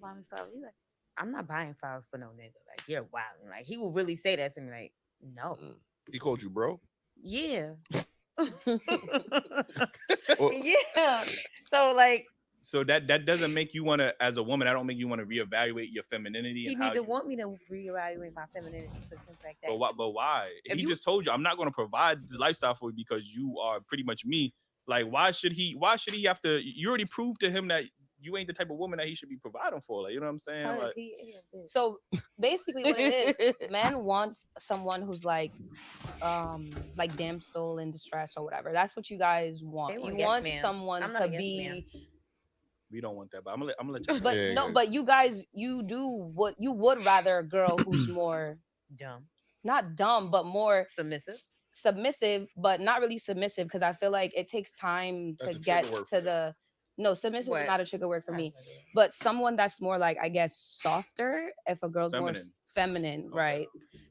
buy me flowers. He's like, I'm not buying flowers for no nigga. Like, you're wild. Like, he will really say that to me. Like, no. He called you bro. Yeah. Well, Yeah. So like So that doesn't make you want to, as a woman, I don't make you want to reevaluate your femininity he and how neither you. want me to reevaluate my femininity for the simple fact that But why? But why? if He you just told you I'm not going to provide this lifestyle for you because you are pretty much me. Like, why should he? Why should he have to? You already proved to him that you ain't the type of woman that he should be providing for. Like, you know what I'm saying? because Like, he is a bitch. So basically what it is, men want someone who's like damsel in distress or whatever. That's what you guys want. They You want yes want ma'am. someone I'm not to a yes ma'am. be, we don't want that. But I'm gonna let you. but Yeah, no, yeah. but you guys, you do what you would rather a girl who's more Dumb. not dumb, but more Submissive. submissive, but not really submissive, because I feel like it takes time That's to a get trigger word to for the no, submissive What? is not a trigger word for That's me, what it is. but someone that's more like, I guess, softer. If a girl's more Feminine. feminine, Okay. right,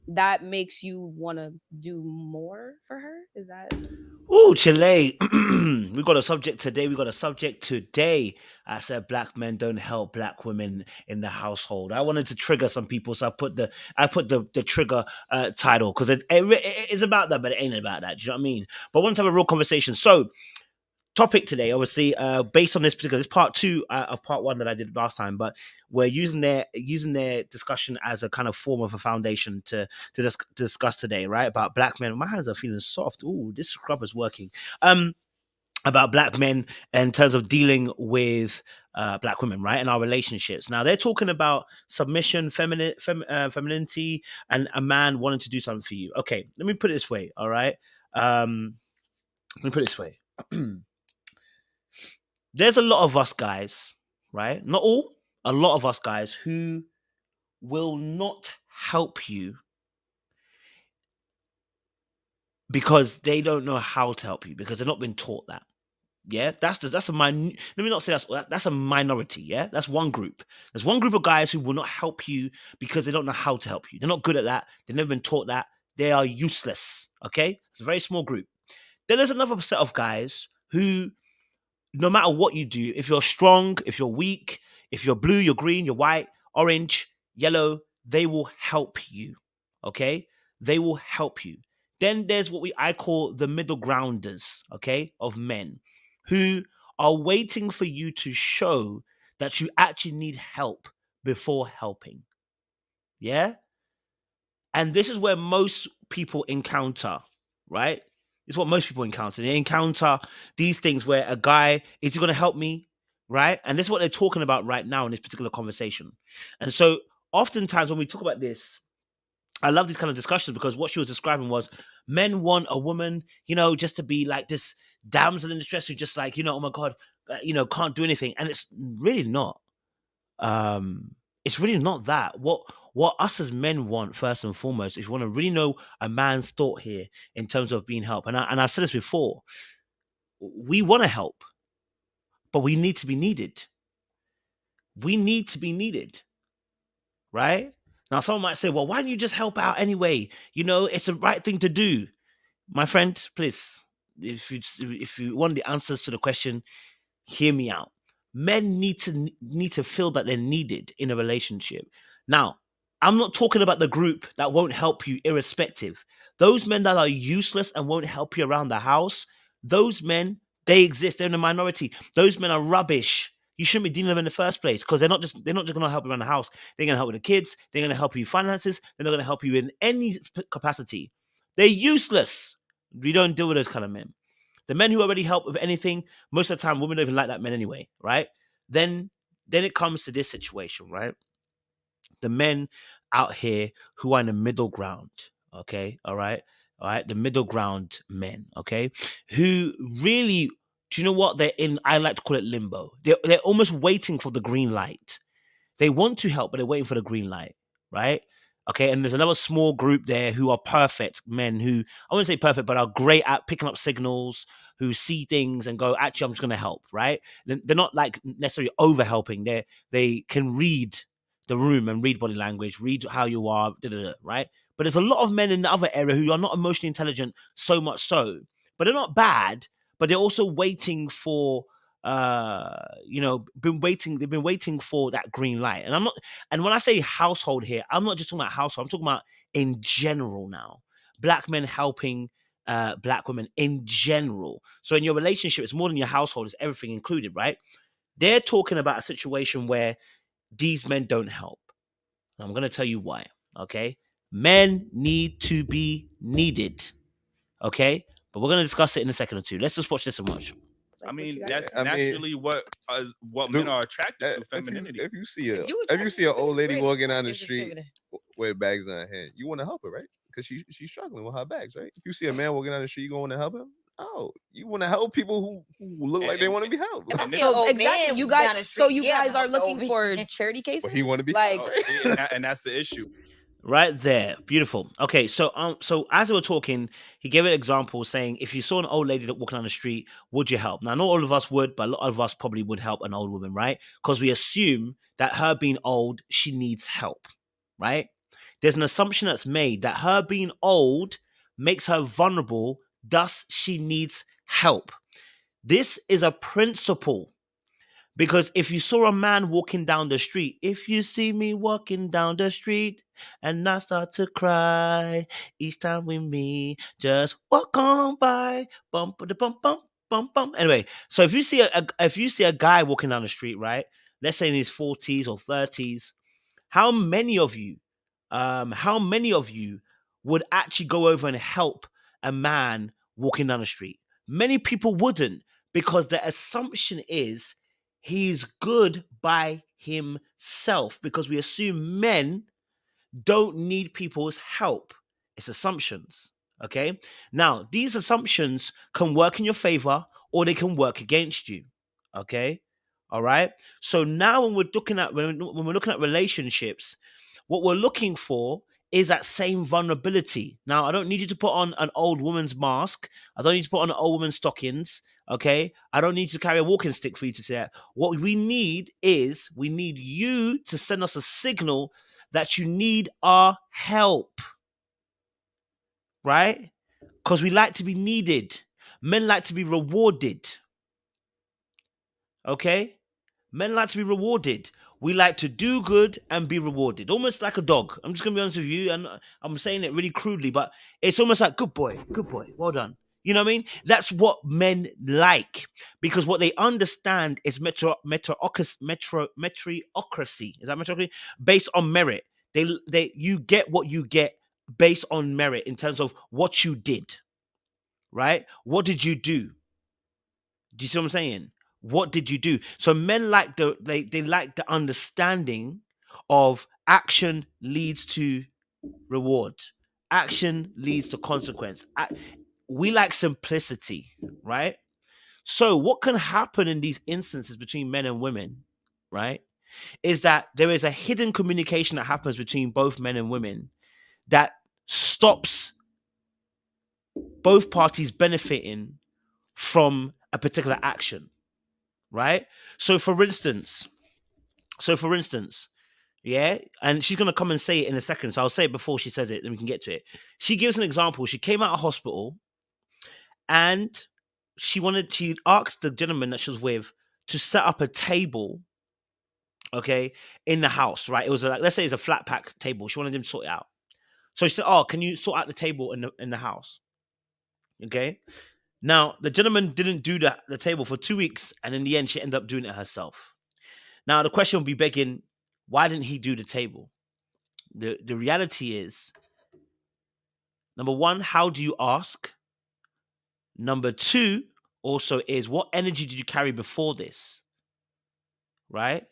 that makes you want to do more for her. Is that Ooh, Chile. We got a subject today. We got a subject today. I said black men don't help black women in the household. I wanted to trigger some people, so I put the trigger title because it is about that, but it ain't about that. Do you know what I mean? But I want to have a real conversation. So topic today, obviously, based on this particular, this part two of part one that I did last time, but we're using their discussion as a kind of form of a foundation to discuss today, right? About black men. My hands are feeling soft. Ooh, this scrub is working. About black men in terms of dealing with black women, right, in our relationships. Now they're talking about submission, femininity, and a man wanting to do something for you. Okay, let me put it this way. All right, let me put it this way. There's a lot of us guys, right? Not all, a lot of us guys who will not help you because they don't know how to help you because they've not been taught that. Yeah, that's a let me not say that's a minority. Yeah, that's one group. There's one group of guys who will not help you because they don't know how to help you. They're not good at that. They've never been taught that. They are useless. Okay, it's a very small group. Then there's another set of guys who, no matter what you do, if you're strong, if you're weak, if you're blue, you're green, you're white, orange, yellow, they will help you. Okay? They will help you. Then there's what I call the middle grounders, okay, of men who are waiting for you to show that you actually need help before helping. Yeah? And this is where most people encounter, right? It's what most people encounter. They encounter these things where a guy, is he going to help me? Right? And this is what they're talking about right now in this particular conversation. And so oftentimes when we talk about this, I love these kind of discussions because what she was describing was men want a woman, just to be like this damsel in distress who just like, oh my God, can't do anything. And it's really not. It's really not that. What us as men want first and foremost, if you want to really know a man's thought here in terms of being helped, and I've said this before, we want to help, but we need to be needed. We need to be needed, right? Now, someone might say, well, why don't you just help out anyway? It's the right thing to do. My friend, please, if you want the answers to the question, hear me out. Men need to feel that they're needed in a relationship. Now, I'm not talking about the group that won't help you irrespective. Those men that are useless and won't help you around the house, those men, they exist. They're in the minority. Those men are rubbish. You shouldn't be dealing with them in the first place because they're not just going to help you around the house. They're going to help with the kids. They're going to help you with finances. They're not going to help you in any capacity. They're useless. We don't deal with those kind of men. The men who already help with anything, most of the time, women don't even like that men anyway, right? Then it comes to this situation, right? The men out here who are in the middle ground, okay, all right, the middle ground men, okay, who really, do you know what they're in? I like to call it limbo. They're almost waiting for the green light. They want to help, but they're waiting for the green light, right? Okay, and there's another small group there who are perfect men who, I wouldn't say perfect, but are great at picking up signals, who see things and go, actually, I'm just going to help, right? They're not like necessarily over helping. They can read the room and read body language, read how you are, right? But there's a lot of men in the other area who are not emotionally intelligent, so much so, but they're not bad, but they're also waiting for been waiting. They've been waiting for that green light. And I'm not. And when I say household here, I'm not just talking about household. I'm talking about in general now. Black men helping black women in general. So in your relationship, it's more than your household. It's everything included, right? They're talking about a situation where these men don't help. I'm going to tell you why. Okay, men need to be needed. Okay, but we're going to discuss it in a second or two. Let's just watch this and watch. I mean, what that's I mean, naturally what dude, men are attracted to, If you femininity. if you see a If you if you see an old lady wait, walking down the is it street feminine? with bags on her head, you want to help her, right? Because she's struggling with her bags, right? If you see a man walking down the street, you going to help him? Oh, you want to help people who look like they want to be helped. If I Like, see an So old exactly, man you down guys. the So street, you yeah, guys I'ma are help the looking old for man. charity cases. but he want to be like. helped, Oh, right? and that's the issue. Right there, beautiful. Okay, so as we were talking, he gave an example saying, if you saw an old lady walking down the street, would you help? Now, not all of us would, but a lot of us probably would help an old woman, right? Because we assume that her being old, she needs help, right? There's an assumption that's made that her being old makes her vulnerable, thus she needs help. This is a principle. Because if you saw a man walking down the street, if you see me walking down the street and I start to cry each time we meet, just walk on by, bump the bump bump bump bump. Anyway, so if you see a guy walking down the street, right? Let's say in his 40s or 30s, how many of you, would actually go over and help a man walking down the street? Many people wouldn't, because the assumption is he's good by himself, because we assume men don't need people's help. It's assumptions. Okay. Now, these assumptions can work in your favor or they can work against you. Okay. All right. So now when we're looking at relationships, what we're looking for is that same vulnerability. Now, I don't need you to put on an old woman's mask. I don't need to put on an old woman's stockings. Okay. I don't need to carry a walking stick for you to say that. What we need is you to send us a signal that you need our help. Right? Because we like to be needed. Men like to be rewarded. Okay? Men like to be rewarded. We like to do good and be rewarded. Almost like a dog. I'm just going to be honest with you. And I'm saying it really crudely, but it's almost like, good boy, well done. You know what I mean? That's what men like. Because what they understand is meritocracy. Is that meritocracy? Based on merit. You get what you get based on merit in terms of what you did. Right? What did you do? Do you see what I'm saying? What did you do? So men like they like the understanding of action leads to reward. Action leads to consequence. We like simplicity, right? So what can happen in these instances between men and women, right, is that there is a hidden communication that happens between both men and women that stops both parties benefiting from a particular action. Right? So for instance, yeah, and she's gonna come and say it in a second. So I'll say it before she says it, then we can get to it. She gives an example. She came out of hospital and she asked the gentleman that she was with to set up a table, okay, in the house, right? It was like, let's say it's a flat pack table. She wanted him to sort it out. So she said, oh, can you sort out the table in the house? Okay. Now, the gentleman didn't do the table for 2 weeks, and in the end, she ended up doing it herself. Now, the question will be begging, why didn't he do the table? The reality is, number one, how do you ask? Number two, also, is what energy did you carry before this? Right?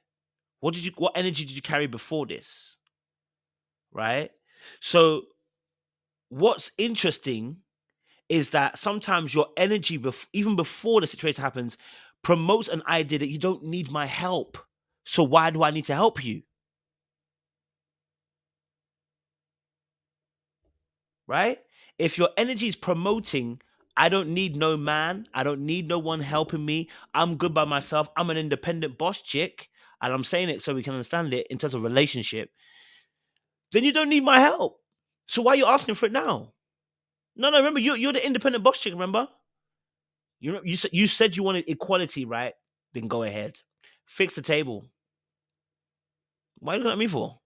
What energy did you carry before this? Right? So, what's interesting is that sometimes your energy, even before the situation happens, promotes an idea that you don't need my help. So why do I need to help you? Right? If your energy is promoting, I don't need no man, I don't need no one helping me, I'm good by myself, I'm an independent boss chick, and I'm saying it so we can understand it in terms of relationship, then you don't need my help. So why are you asking for it now? No, remember, you're the independent boss chick, remember? You said you wanted equality, right? then go ahead. Fix the table. Why are you looking at me for?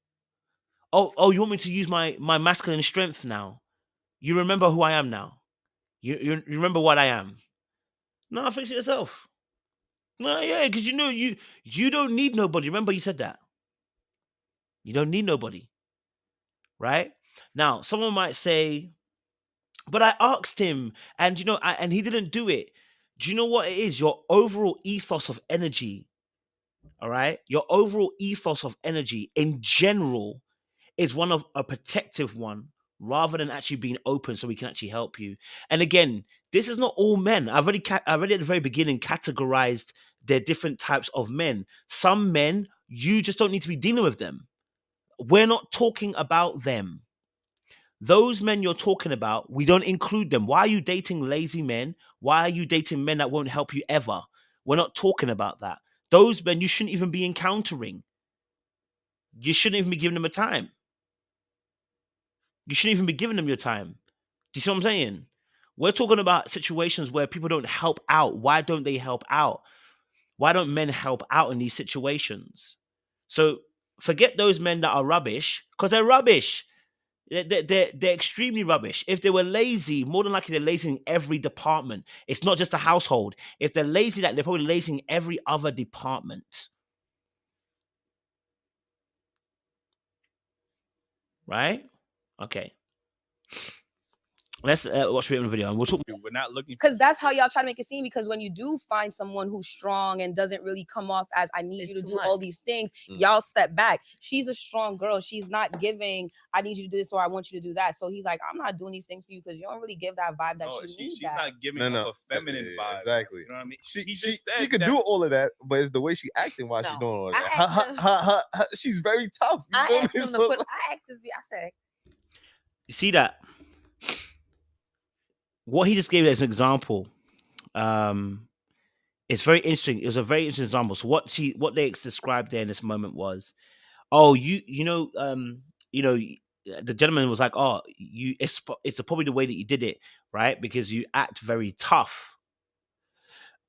Oh, you want me to use my masculine strength now? You remember who I am now. You remember what I am. No, fix it yourself. No, yeah, because you don't need nobody. Remember you said that. You don't need nobody, right? Now, someone might say, but I asked him, and and he didn't do it. Do you know what it is? Your overall ethos of energy, all right? Your overall ethos of energy in general is one of a protective one rather than actually being open so we can actually help you. And again, this is not all men. I've already at the very beginning categorized their different types of men. Some men, you just don't need to be dealing with them. We're not talking about them. Those men you're talking about, we don't include them. Why are you dating lazy men? Why are you dating men that won't help you ever? We're not talking about that. Those men you shouldn't even be encountering. You shouldn't even be giving them a time. You shouldn't even be giving them your time. Do you see what I'm saying? We're talking about situations where people don't help out. Why don't they help out? Why don't men help out in these situations? So forget those men that are rubbish, because they're rubbish. They're extremely rubbish. If they were lazy, more than likely they're lazy in every department. It's not just a household. If they're lazy, they're probably lazy in every other department. Right? Okay. Let's watch a bit of the video and we'll talk. We're not looking Because that's how y'all try to make it seem. Because when you do find someone who's strong and doesn't really come off as I need It's you to too do much. all these things, Mm. y'all step back. She's a strong girl. She's not giving, I need you to do this or I want you to do that. So he's like, I'm not doing these things for you because you don't really give that vibe that No, she she's needs. not giving No, off a feminine Yeah, vibe. exactly. You know what I mean? She just said could that- do all of that, but it's the way she acting while she's No, doing all I that. asked She's very tough. You I feel asked me? him to So put. it's I asked this. I said, You see that? What he just gave as an example, it's very interesting. It was a very interesting example. So what they described there in this moment was, oh, the gentleman was like, oh, it's probably the way that you did it, right? Because you act very tough.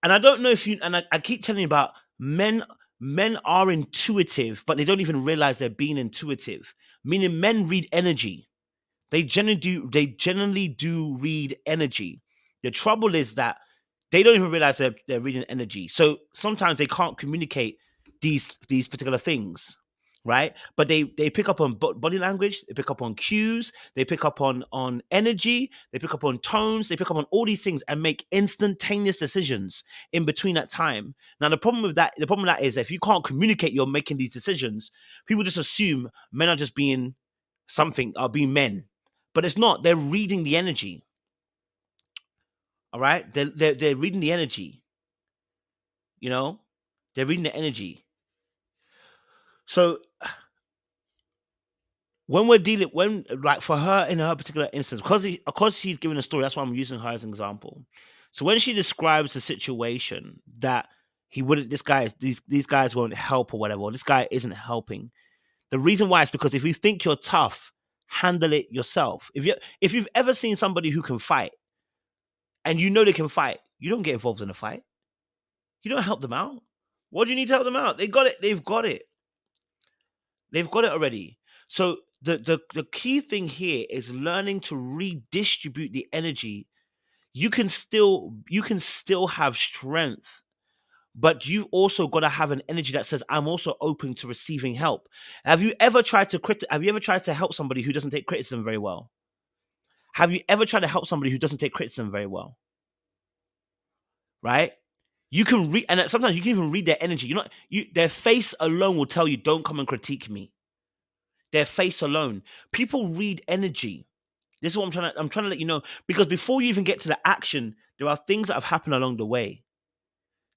And I don't know if you, and I keep telling you about men. Men are intuitive, but they don't even realize they're being intuitive. Meaning, men read energy. They generally do read energy. The trouble is that they don't even realize they're reading energy. So sometimes they can't communicate these particular things, right? But they pick up on body language, they pick up on cues, they pick up on energy, they pick up on tones, they pick up on all these things and make instantaneous decisions in between that time. Now the problem with that is if you can't communicate you're making these decisions, people just assume men are just being being men. But it's not. They're reading the energy. All right? They're reading the energy. You know? They're reading the energy. So when like for her in her particular instance, because she's giving a story, that's why I'm using her as an example. So when she describes the situation that these guys won't help or whatever, or this guy isn't helping. The reason why is because if you think you're tough, handle it yourself. If you've ever seen somebody who can fight, and you know they can fight, you don't get involved in a fight. You don't help them out. What do you need to help them out? They got it. They've got it. They've got it already. So the key thing here is learning to redistribute the energy. You can still have strength, but you've also got to have an energy that says, I'm also open to receiving help. Have you ever tried to help somebody who doesn't take criticism very well? Have you ever tried to help somebody who doesn't take criticism very well? Right? You can read, and sometimes you can even read their energy. Their face alone will tell you, don't come and critique me. Their face alone. People read energy. This is what I'm trying to let you know, because before you even get to the action, there are things that have happened along the way.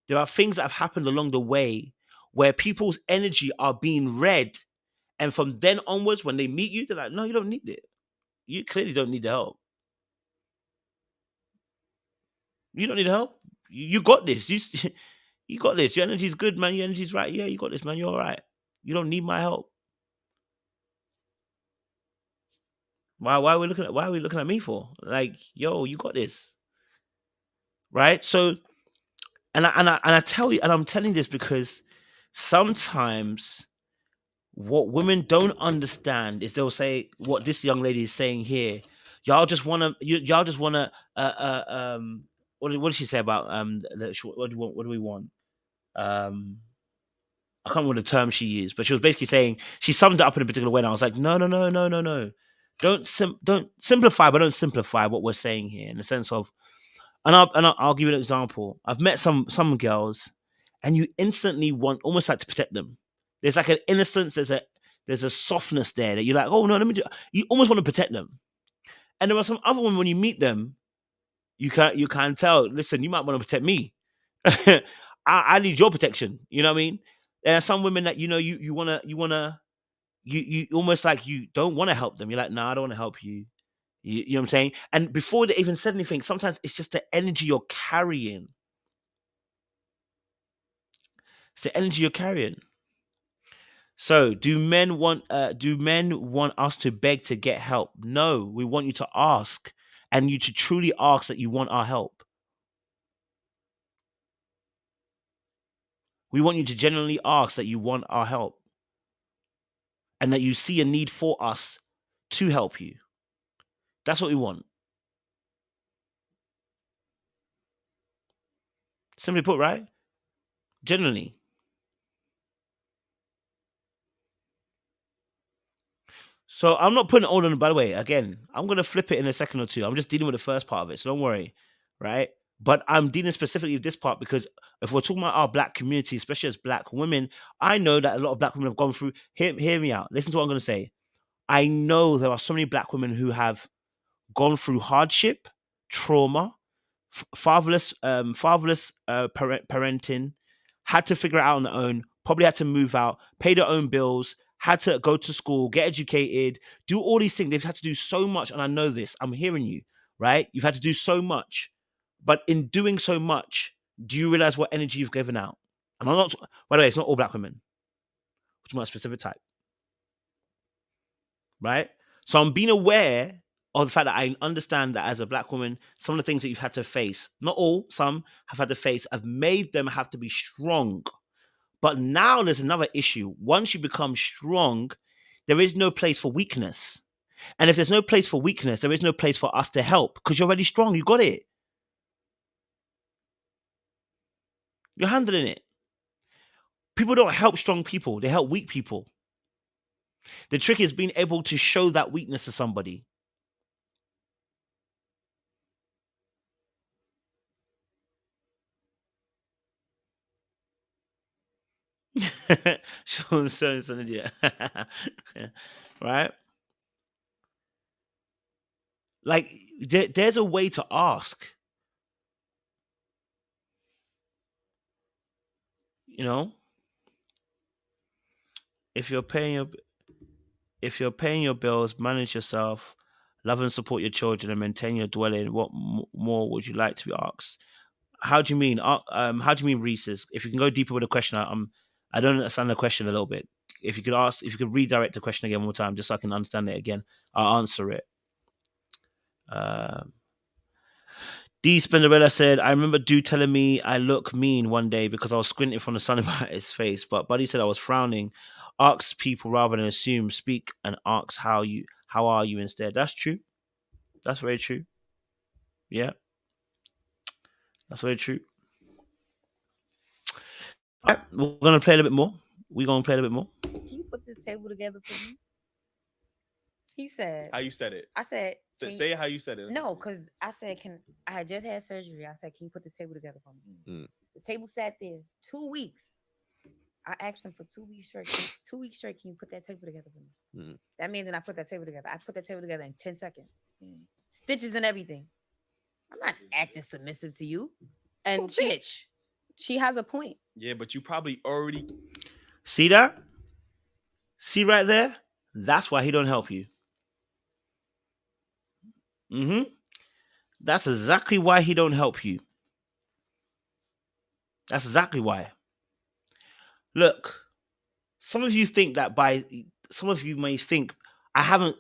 There are things that have happened along the way where people's energy are being read. And from then onwards, when they meet you, they're like, no, you don't need it. You clearly don't need the help. You don't need help. You got this. You got this. Your energy's good, man. Your energy's right. Yeah, you got this, man. You're all right. You don't need my help. Why are we looking at me for? Like, yo, you got this. Right? So And I tell you, and I'm telling this because sometimes what women don't understand is they'll say what this young lady is saying here. Y'all just wanna, y'all just wanna, what did she say about what do we want? What do we want? I can't remember the term she used, but she was basically saying she summed it up in a particular way. And I was like, no, no, no, no, no, no. Don't simplify, but don't simplify what we're saying here in the sense of, and I'll give you an example. I've met some girls, and you instantly want almost like to protect them. There's like an innocence. There's a softness there that you're like, oh no, let me do. You almost want to protect them. And there are some other women when you meet them, you can't tell. Listen, you might want to protect me. I need your protection. You know what I mean? There are some women that you almost like you don't want to help them. You're like, no, I don't want to help you. You know what I'm saying? And before they even said anything, sometimes it's just the energy you're carrying. It's the energy you're carrying. So, do men want us to beg to get help? No, we want you to ask, and you to truly ask that you want our help. We want you to genuinely ask that you want our help, and that you see a need for us to help you. That's what we want. Simply put, right? Genuinely. So I'm not putting it all on. By the way, again, I'm gonna flip it in a second or two. I'm just dealing with the first part of it, so don't worry, right? But I'm dealing specifically with this part because if we're talking about our black community, especially as black women, I know that a lot of black women have gone through. Hear me out. Listen to what I'm gonna say. I know there are so many black women who have gone through hardship, trauma, fatherless parenting, had to figure it out on their own, probably had to move out, pay their own bills, had to go to school, get educated, do all these things. They've had to do so much, and I know this. I'm hearing you, right? You've had to do so much, but in doing so much, do you realize what energy you've given out? And I'm not. By the way, it's not all black women. Which is a specific type, right? So I'm being aware of the fact that I understand that as a black woman, some of the things that you've had to face, not all, some have had to face, have made them have to be strong. But now there's another issue. Once you become strong, there is no place for weakness. And if there's no place for weakness, there is no place for us to help because you're already strong. You got it. You're handling it. People don't help strong people. They help weak people. The trick is being able to show that weakness to somebody. Sean's an idiot. Right? Like, there's a way to ask. You know? If you're paying your bills, manage yourself, love and support your children, and maintain your dwelling, what more would you like to be asked? How do you mean? How do you mean, Reese's? If you can go deeper with the question, I don't understand the question a little bit. If you could redirect the question again one more time, just so I can understand it again, I'll answer it. D. Spinderella said, I remember dude telling me I look mean one day because I was squinting from the sun about his face, but Buddy said I was frowning. Ask people rather than assume. Speak and ask how are you instead. That's true. That's very true. Yeah. That's very true. All right, we're gonna play a little bit more. Can you put this table together for me? He said. How you said it? I said. Say it how you said it. No, because I said, I had just had surgery. I said, can you put this table together for me? The table sat there 2 weeks. I asked him for 2 weeks straight. 2 weeks straight, can you put that table together for me? That means that I put that table together. I put that table together in 10 seconds. Stitches and everything. I'm not acting submissive to you. And she has a point. Yeah, but you probably already see that? See right there? That's why he don't help you. That's exactly why he don't help you. That's exactly why. Look, some of you think that some of you may think you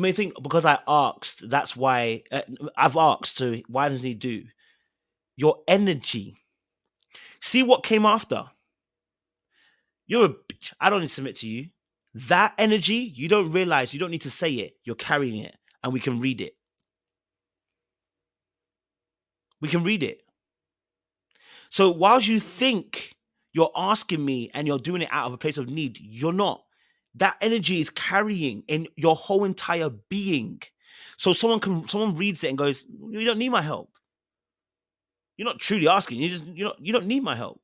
may think because I asked, that's why I've asked, so why doesn't he do? your energy. See what came after. You're a bitch. I don't need to submit to you. That energy, you don't realize, you don't need to say it. You're carrying it, and we can read it. We can read it. So whilst you think you're asking me and you're doing it out of a place of need, you're not. That energy is carrying in your whole entire being. So someone reads it and goes, "You don't need my help." You're not truly asking. You don't need my help.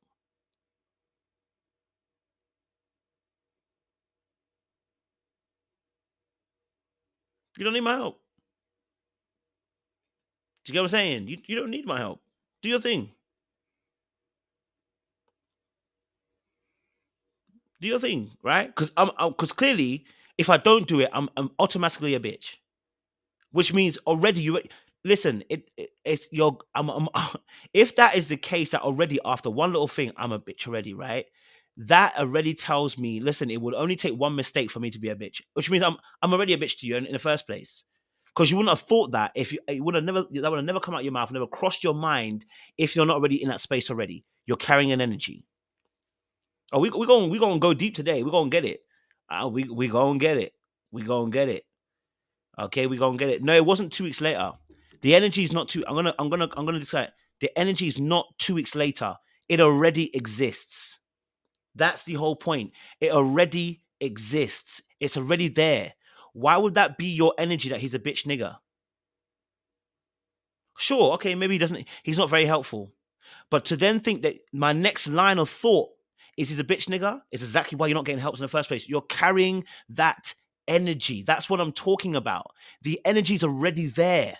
You don't need my help. Do you get what I'm saying? You don't need my help. Do your thing. Do your thing, right? Because clearly, if I don't do it, I'm automatically a bitch. Which means already you listen. It's your. If that is the case, that already after one little thing, I'm a bitch already, right? That already tells me, listen, it would only take one mistake for me to be a bitch, which means I'm already a bitch to you in the first place. Because you wouldn't have thought that if it would have never, that would have never come out your mouth, never crossed your mind if you're not already in that space already. You're carrying an energy. Oh, we gonna go deep today. We're gonna get it. We gonna get it. We gonna get it. Okay, we gonna get it. No, it wasn't 2 weeks later. The energy is not two. I'm gonna describe. The energy is not 2 weeks later. It already exists. That's the whole point. It already exists. It's already there. Why would that be your energy that he's a bitch nigger? Sure, okay, maybe he's not very helpful. But to then think that my next line of thought is he's a bitch nigger is exactly why you're not getting help in the first place. You're carrying that energy. That's what I'm talking about. The energy's already there.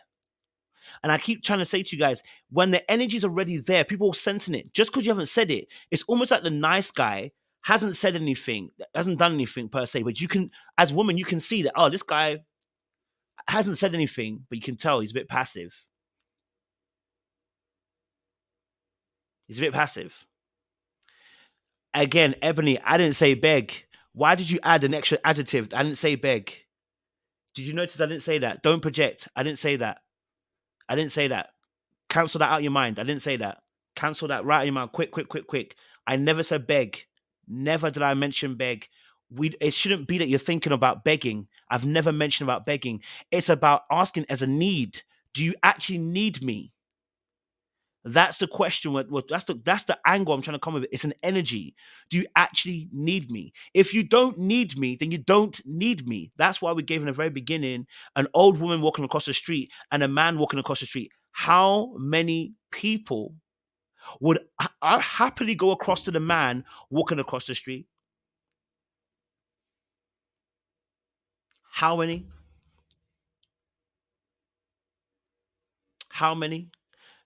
And I keep trying to say to you guys, when the energy's already there, people are sensing it. Just because you haven't said it, it's almost like the nice guy hasn't said anything, hasn't done anything per se. But you can, as a woman, you can see that, oh, this guy hasn't said anything, but you can tell he's a bit passive. He's a bit passive. Again, Ebony, I didn't say beg. Why did you add an extra adjective? I didn't say beg. Did you notice I didn't say that? Don't project. I didn't say that. I didn't say that. Cancel that out of your mind. I didn't say that. Cancel that right in your mind. Quick. I never said beg. Never did I mention beg. It shouldn't be that you're thinking about begging. I've never mentioned about begging. It's about asking as a need. Do you actually need me? That's the question. That's the angle I'm trying to come with. It's an energy. Do you actually need me? If you don't need me, then you don't need me. That's why we gave in the very beginning an old woman walking across the street and a man walking across the street. How many people would happily go across to the man walking across the street? How many? How many?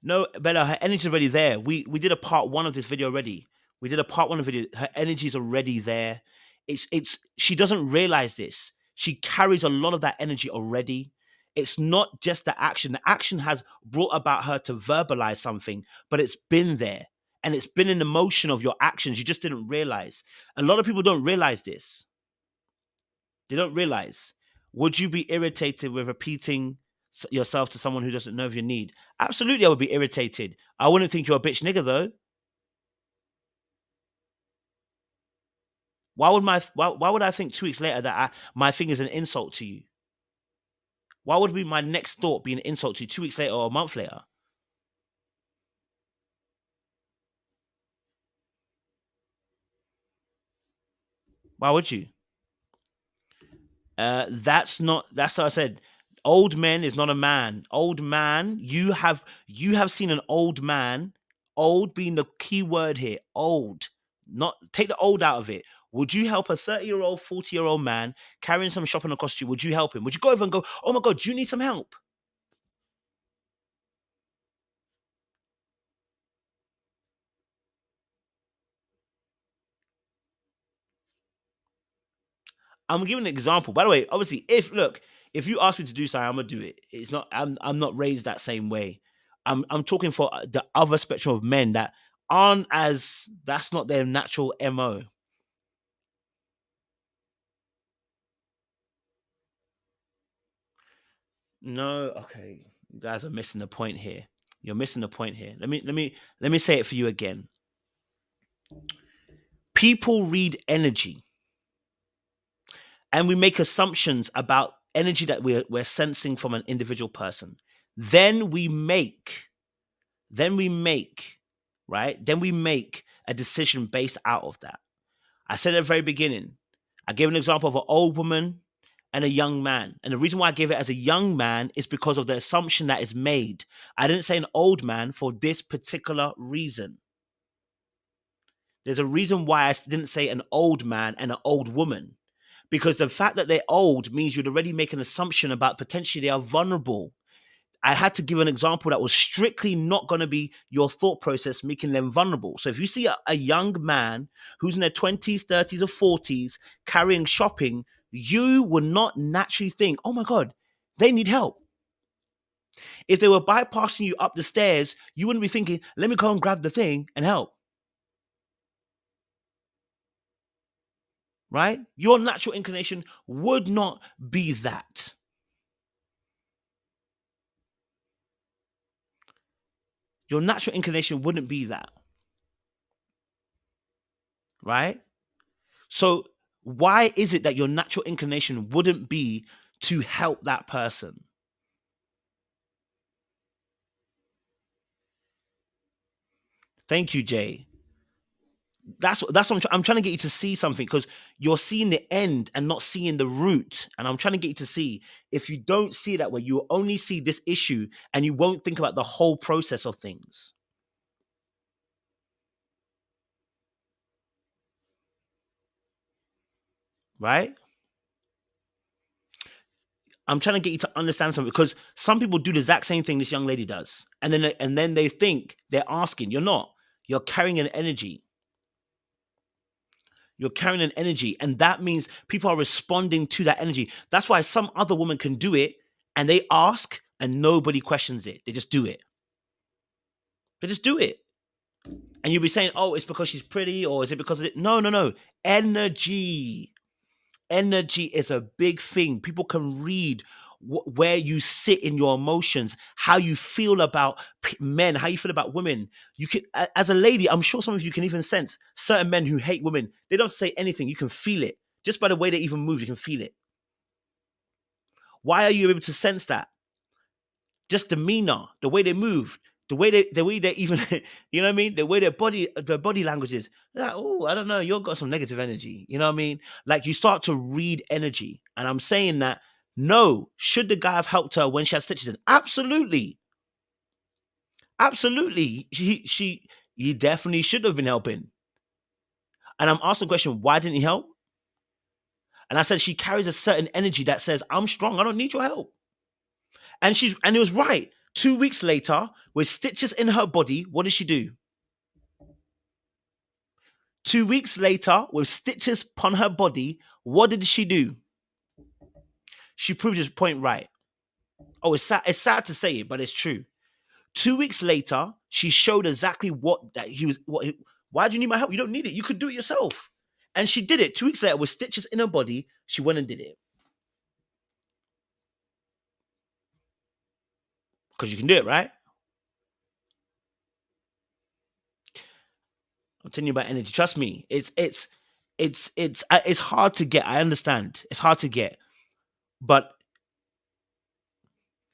No, Bella, her energy's already there. We did a part 1 of this video already. We did a part 1 of the video. Her energy's already there. It's she doesn't realize this. She carries a lot of that energy already. It's not just the action. The action has brought about her to verbalize something, but it's been there. And it's been in the motion of your actions. You just didn't realize. A lot of people don't realize this. They don't realize. Would you be irritated with repeating yourself to someone who doesn't know of your need? Absolutely, I would be irritated. I wouldn't think you're a bitch nigger though. Why would I think 2 weeks later that my thing is an insult to you? Why would my next thought be an insult to you 2 weeks later or a month later? Why would you? That's what I said. Old man is not a man. Old man, you have seen an old man. Old being the key word here. Old. Not take the old out of it. Would you help a 30-year-old, 40-year-old man carrying some shopping across to you? Would you help him? Would you go over and go, oh my God, do you need some help? I'm giving an example. By the way, obviously, if you ask me to do something, I'm gonna do it. It's not. I'm not raised that same way. I'm talking for the other spectrum of men that aren't as. That's not their natural MO. No, okay, you guys are missing the point here. You're missing the point here. Let me say it for you again. People read energy, and we make assumptions about energy that we're sensing from an individual person. Then we make a decision based out of that. I said at the very beginning, I gave an example of an old woman and a young man. And the reason why I gave it as a young man is because of the assumption that is made. I didn't say an old man for this particular reason. There's a reason why I didn't say an old man and an old woman. Because the fact that they're old means you'd already make an assumption about potentially they are vulnerable. I had to give an example that was strictly not going to be your thought process making them vulnerable. So if you see a young man who's in their 20s, 30s, or 40s carrying shopping, you would not naturally think, oh my God, they need help. If they were bypassing you up the stairs, you wouldn't be thinking, let me go and grab the thing and help. Right? Your natural inclination would not be that. Your natural inclination wouldn't be that. Right? So why is it that your natural inclination wouldn't be to help that person? Thank you, Jay. That's what I'm trying to get you to see something, because you're seeing the end and not seeing the root. And I'm trying to get you to see, if you don't see it that way, you only see this issue and you won't think about the whole process of things. Right? I'm trying to get you to understand something, because some people do the exact same thing this young lady does. And then they think they're asking. You're not. You're carrying an energy. You're carrying an energy, and that means people are responding to that energy. That's why some other woman can do it, and they ask, and nobody questions it. They just do it. They just do it. And you'll be saying, oh, it's because she's pretty, or is it because of it? No. Energy. Energy is a big thing. People can read where you sit in your emotions, how you feel about men, how you feel about women. You can, as a lady, I'm sure some of you can even sense certain men who hate women. They don't say anything. You can feel it. Just by the way they even move, you can feel it. Why are you able to sense that? Just demeanor, the way they move, the way they even, you know what I mean? The way their body language is. Like, oh, I don't know, you've got some negative energy. You know what I mean? Like, you start to read energy. And I'm saying that, no, should the guy have helped her when she had stitches in? Absolutely. Absolutely. He definitely should have been helping. And I'm asking the question, why didn't he help? And I said, she carries a certain energy that says, I'm strong, I don't need your help. And it was right. 2 weeks later, with stitches in her body, what did she do? 2 weeks later, with stitches upon her body, what did she do? She proved his point right. Oh, it's sad to say it, but it's true. 2 weeks later, she showed exactly why do you need my help? You don't need it. You could do it yourself. And she did it. 2 weeks later, with stitches in her body, she went and did it. Because you can do it, right? I'm telling you about energy. Trust me. It's hard to get. I understand. It's hard to get. But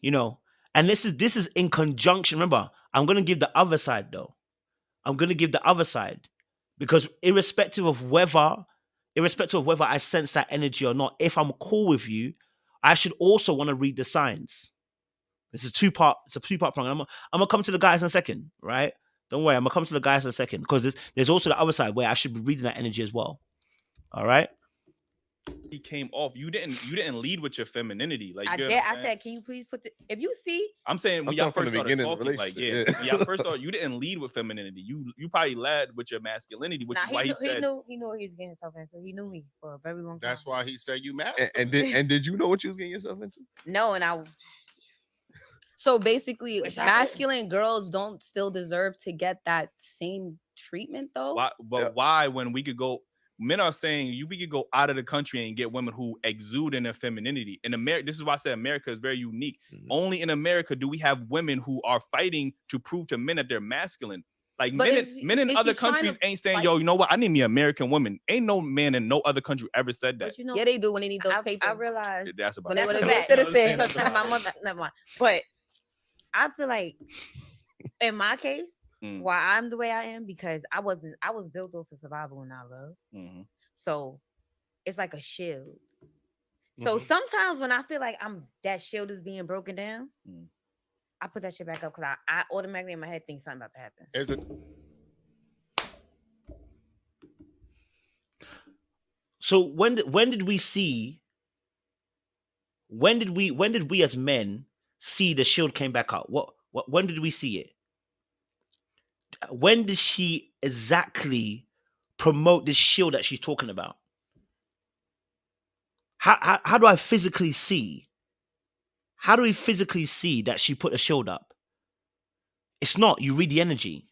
you know, and this is in conjunction. Remember, I'm gonna give the other side though. I'm gonna give the other side. Because irrespective of whether I sense that energy or not, if I'm cool with you, I should also want to read the signs. It's a two-part problem. I'm gonna come to the guys in a second, right? Don't worry, I'm gonna come to the guys in a second, because there's also the other side where I should be reading that energy as well. All right. He came off. You didn't lead with your femininity. Like I you did. I said, can you please put if you see? I'm saying when y'all first started talking, like yeah. when y'all first started, you didn't lead with femininity. You probably led with your masculinity, which is why he knew what he was getting himself into. He knew me for a very long time. That's why he said you mad. And did you know what you was getting yourself into? No, and I. So basically, masculine girls don't still deserve to get that same treatment, though. Why? But why, when we could go? men are saying we could go out of the country and get women who exude in their femininity. In America, this is why I said America is very unique. Only in America do we have women who are fighting to prove to men that they're masculine. Like men in other countries ain't saying, yo, you know what? I need me an American woman. Ain't no man in no other country ever said that. But you know, Yeah, they do when they need those papers. I realize That's about when they that's want a to fact. be citizen. Because my mother, never mind. But I feel like in my case, why I'm the way I am, because I was built off of survival and not love. So it's like a shield. So sometimes when I feel like that shield is being broken down, I put that shit back up because I automatically in my head think something about to happen. Is it? So when did we as men see the shield came back up? When did we see it? When did she exactly promote this shield that she's talking about? How do I physically see? How do we physically see that she put a shield up? It's not. You read the energy.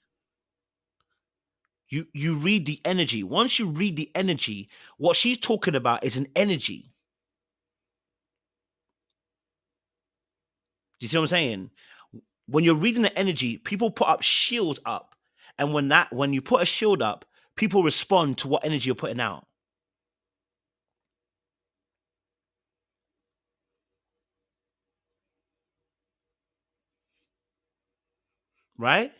You read the energy. Once you read the energy, what she's talking about is an energy. Do you see what I'm saying? When you're reading the energy, people put up shields up. And when you put a shield up, people respond to what energy you're putting out. Right?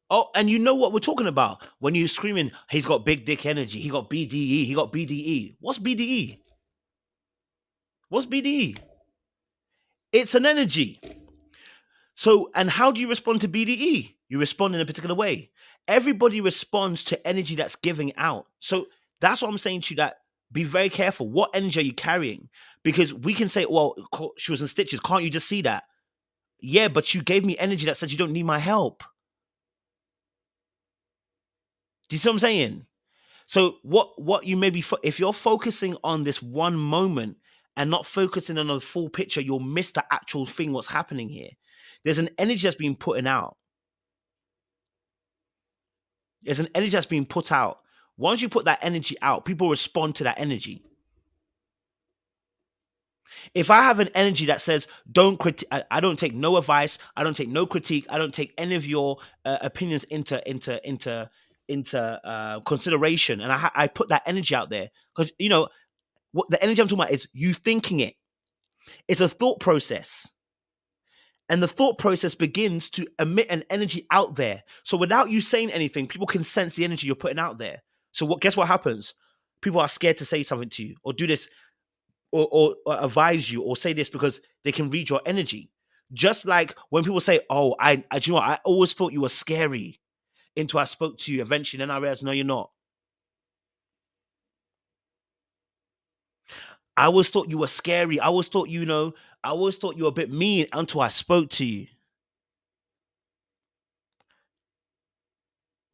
Oh, and you know what we're talking about. When you're screaming, he's got big dick energy, he got BDE, he got BDE. What's BDE? What's BDE? It's an energy. So, and how do you respond to BDE? You respond in a particular way. Everybody responds to energy that's giving out. So that's what I'm saying to you, that be very careful. What energy are you carrying? Because we can say, well, she was in stitches. Can't you just see that? Yeah, but you gave me energy that says you don't need my help. Do you see what I'm saying? So what you may be, if you're focusing on this one moment and not focusing on the full picture, you'll miss the actual thing, what's happening here. There's an energy that's being put out. There's an energy that's being put out. Once you put that energy out, people respond to that energy. If I have an energy that says, don't critique, I don't take no advice, I don't take no critique, I don't take any of your opinions into consideration, and I put that energy out there, because you know what the energy I'm talking about is you thinking it. It's a thought process. And the thought process begins to emit an energy out there. So without you saying anything, people can sense the energy you're putting out there. So guess what happens? People are scared to say something to you or do this or advise you or say this because they can read your energy. Just like when people say, oh, do you know what? I always thought you were scary until I spoke to you eventually. Then I realized, no, you're not. I always thought you were scary. I always thought, I always thought you were a bit mean until I spoke to you.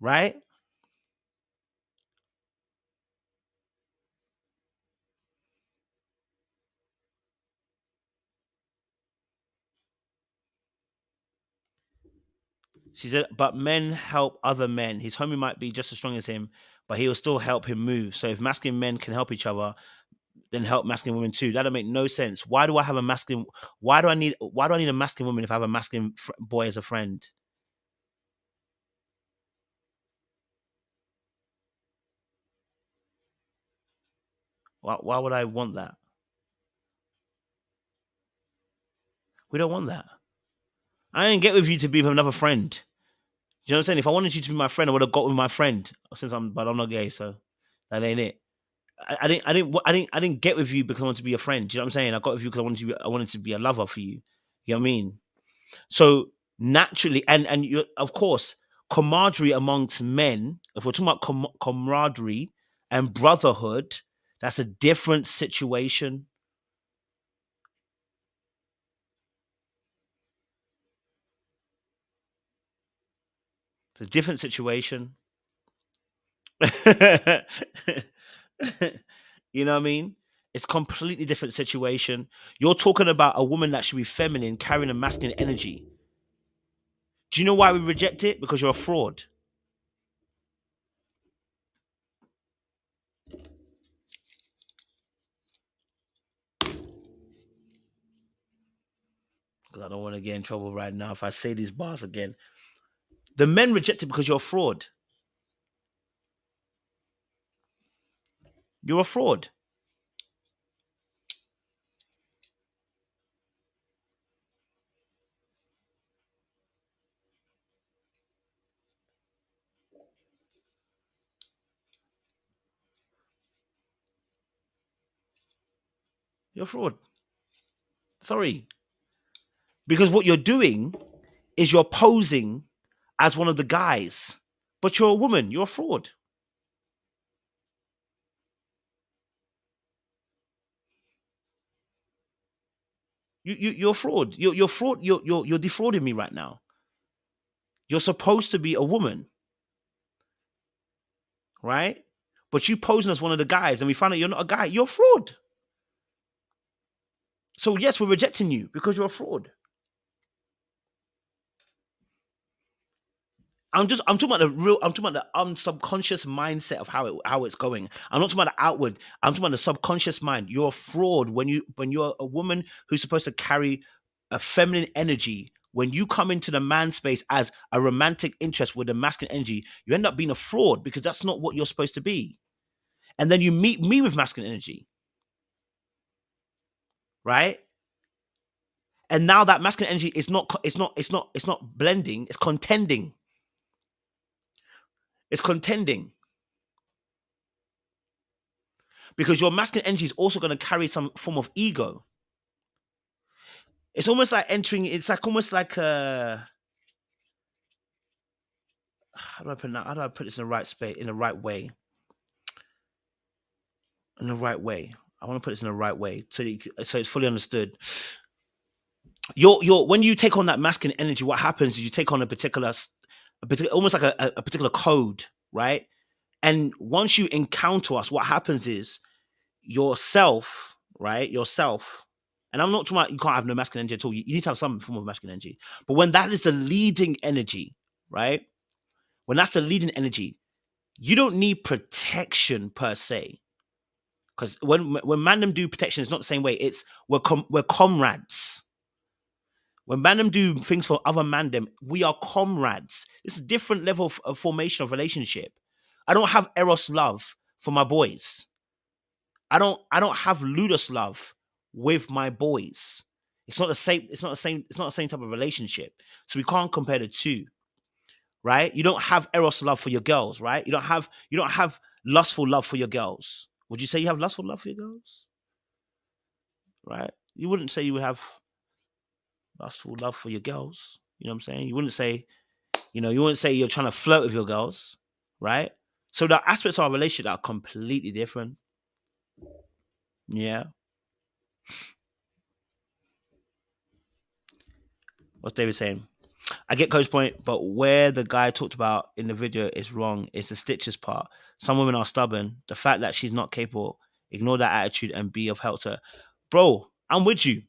Right? She said, but men help other men. His homie might be just as strong as him, but he will still help him move. So if masculine men can help each other, then help masculine women too. That'll make no sense. Why do I have a masculine? Why do I need a masculine woman if I have a masculine boy as a friend? Why would I want that? We don't want that. I ain't get with you to be with another friend. You know what I'm saying? If I wanted you to be my friend, I would have got with my friend. But I'm not gay, so that ain't it. I didn't get with you because I wanted to be a friend. Do you know what I'm saying? I got with you because I wanted to be a lover for you. You know what I mean? So naturally, and you, of course, camaraderie amongst men. If we're talking about camaraderie and brotherhood, that's a different situation. It's a different situation. You know what I mean? It's completely different situation. You're talking about a woman that should be feminine, carrying a masculine energy. Do you know why we reject it? Because you're a fraud. because I don't want to get in trouble right now if I say these bars again. The men reject it because you're a fraud. You're a fraud. You're a fraud. Sorry. Because what you're doing is you're posing as one of the guys, but you're a woman. You're a fraud. You're a fraud. You're fraud. You're defrauding me right now. You're supposed to be a woman, right? But you posing as one of the guys, and we find out you're not a guy. You're a fraud. So yes, we're rejecting you because you're a fraud. I'm talking about the subconscious mindset of how it's going. I'm not talking about the outward. I'm talking about the subconscious mind. You're a fraud when you're a woman who's supposed to carry a feminine energy. When you come into the man space as a romantic interest with a masculine energy, you end up being a fraud because that's not what you're supposed to be. And then you meet me with masculine energy, right? And now that masculine energy is not blending. It's contending. It's contending. Because your masculine energy is also going to carry some form of ego. It's almost like entering, it's like almost like how do I put this in the right space, in the right way? In the right way. I want to put this in the right way so it's fully understood. When you take on that masculine energy, what happens is you take on a particular almost like a particular code, right? And once you encounter us, what happens is yourself, right? Yourself. And I'm not talking about you can't have no masculine energy at all. You need to have some form of masculine energy. But when that is the leading energy, right? When that's the leading energy, you don't need protection per se. Because when mandem do protection, it's not the same way. It's we're comrades. When mandem do things for other mandem, we are comrades. It's a different level of formation of relationship. I don't have eros love for my boys. I don't have ludus love with my boys. It's not the same type of relationship. So we can't compare the two. Right? You don't have eros love for your girls, right? You don't have lustful love for your girls. Would you say you have lustful love for your girls? Right? You wouldn't say you would have lustful love for your girls. You know what I'm saying? You wouldn't say you're trying to flirt with your girls, right? So the aspects of our relationship are completely different. Yeah. What's David saying? I get Coach's point, but where the guy talked about in the video is wrong. It's the stitches part. Some women are stubborn. The fact that she's not capable, ignore that attitude and be of help to her. Bro, I'm with you.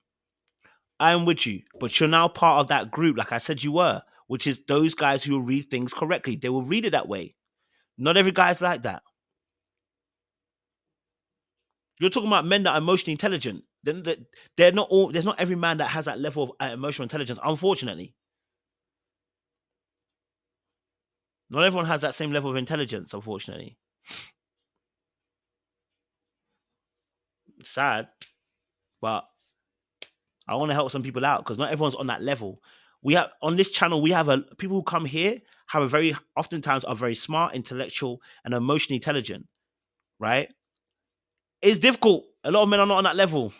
But you're now part of that group, like I said you were, which is those guys who will read things correctly. They will read it that way. Not every guy's like that. You're talking about men that are emotionally intelligent. They're not all. There's not every man that has that level of emotional intelligence, unfortunately. Not everyone has that same level of intelligence, unfortunately. It's sad, but I want to help some people out because not everyone's on that level. We have on this channel, we have people who come here oftentimes are very smart, intellectual, and emotionally intelligent. Right? It's difficult. A lot of men are not on that level.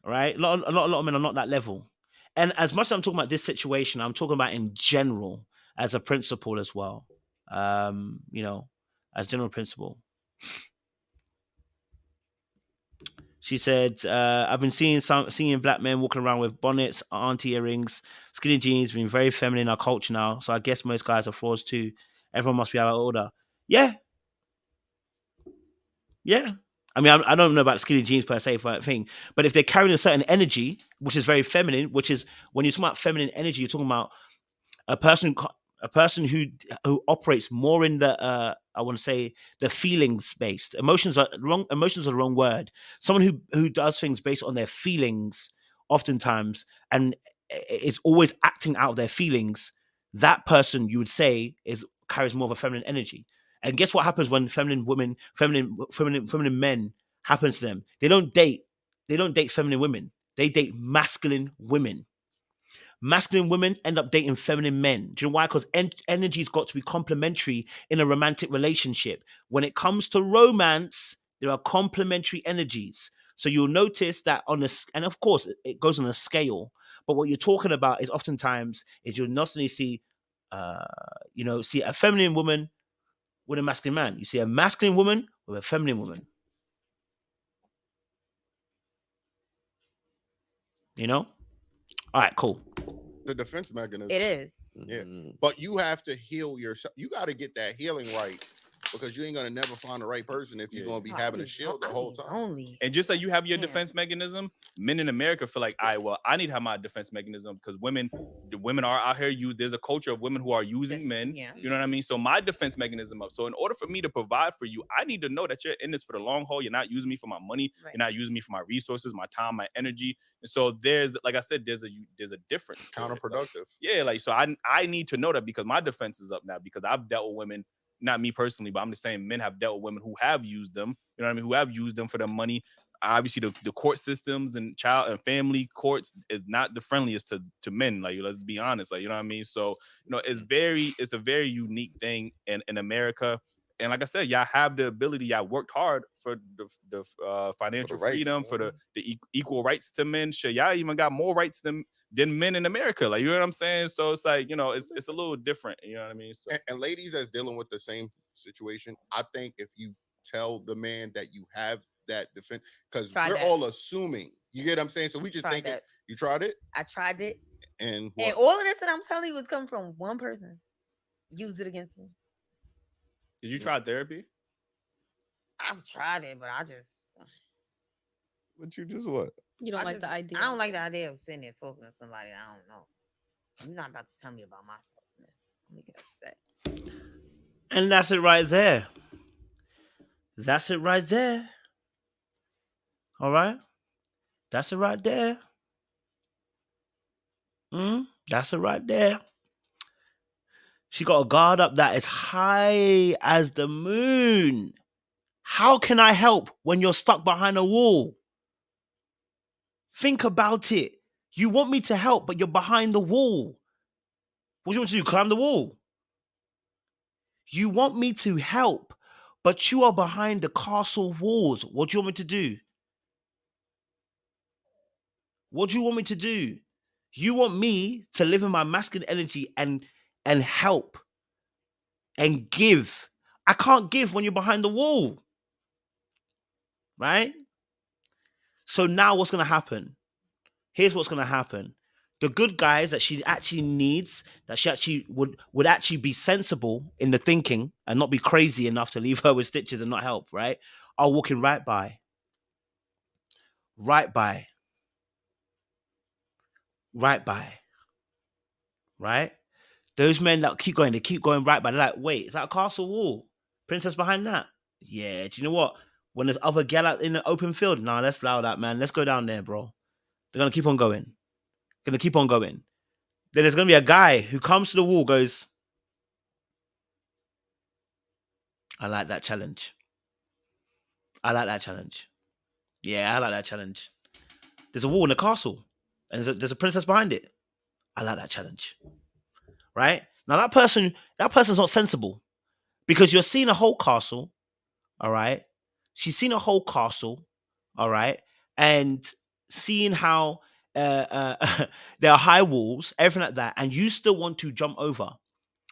Right? A lot of men are not that level. And as much as I'm talking about this situation, I'm talking about in general as a principle as well. As general principle. She said, I've been seeing black men walking around with bonnets, auntie earrings, skinny jeans, being very feminine in our culture now. So I guess most guys are frauds too. Everyone must be out of order. Yeah. Yeah. I mean, I don't know about skinny jeans per se, but if they're carrying a certain energy, which is very feminine, which is when you're talking about feminine energy, you're talking about a person who operates more in the I want to say the feelings based. Emotions are the wrong word. Someone who does things based on their feelings oftentimes, and it's always acting out their feelings, that person you would say carries more of a feminine energy. And guess what happens when feminine men happens to them? They don't date feminine women. They date masculine women. Masculine women end up dating feminine men. Do you know why? Because energy's got to be complementary in a romantic relationship. When it comes to romance, there are complementary energies. So you'll notice that and of course it goes on a scale, but what you're talking about is oftentimes is you'll not only see a feminine woman with a masculine man. You see a masculine woman with a feminine woman. You know? All right, cool. The defense mechanism. It is. Yeah. But you have to heal yourself. You got to get that healing right, because you ain't going to never find the right person if you're going to be having a shield the whole time. Only. And just like you have your defense mechanism, men in America feel like, I need to have my defense mechanism, because the women are out here. There's a culture of women who are using men. Yeah. You know what I mean? So my defense mechanism up. So in order for me to provide for you, I need to know that you're in this for the long haul. You're not using me for my money. Right. You're not using me for my resources, my time, my energy. And so there's, like I said, there's a difference. Counterproductive. Like, so I need to know that, because my defense is up now, because I've dealt with women. Not me personally, but I'm just saying men have dealt with women who have used them, you know what I mean, who have used them for their money. Obviously, the court systems and child and family courts is not the friendliest to men. Like, let's be honest, like, you know what I mean? So, it's a very unique thing in America. And like I said, y'all have the ability, y'all worked hard for the financial freedom, for the equal rights to men. Sure, y'all even got more rights than men in America. Like, you know what I'm saying? So it's like, it's a little different. You know what I mean? So, and ladies that's dealing with the same situation, I think if you tell the man that you have that defense, because we're all assuming, you get what I'm saying? So we just think you tried it? I tried it. And all of this that I'm telling you is coming from one person. Used it against me. Did you try therapy? I've tried it, but I just... But you just what? You don't like the idea. I don't like the idea of sitting there talking to somebody I don't know. You're not about to tell me about my selfness. I'm gonna get upset. And that's it right there. That's it right there. All right? That's it right there. That's it right there. She got a guard up that is high as the moon. How can I help when you're stuck behind a wall? Think about it. You want me to help, but you're behind the wall. What do you want to do? Climb the wall? You want me to help, but you are behind the castle walls. What do you want me to do? What do you want me to do? You want me to live in my masculine energy and help and give. I can't give when you're behind the wall. Right? So now what's going to happen? Here's what's going to happen. The good guys that she actually needs, that she actually would actually be sensible in the thinking and not be crazy enough to leave her with stitches and not help, right? Are walking right by. Right by. Right by. Right? Those men that keep going, they keep going right by. They're like, wait, is that a castle wall? Princess behind that? Yeah, do you know what? When there's other gal out in the open field, nah, let's allow that, man. Let's go down there, bro. They're going to keep on going. Going to keep on going. Then there's going to be a guy who comes to the wall, goes, I like that challenge. I like that challenge. Yeah, I like that challenge. There's a wall in the castle, and there's a princess behind it. I like that challenge. Right? Now that person's not sensible, because you're seeing a whole castle, all right? She's seen a whole castle, all right? And seeing how there are high walls, everything like that, and you still want to jump over.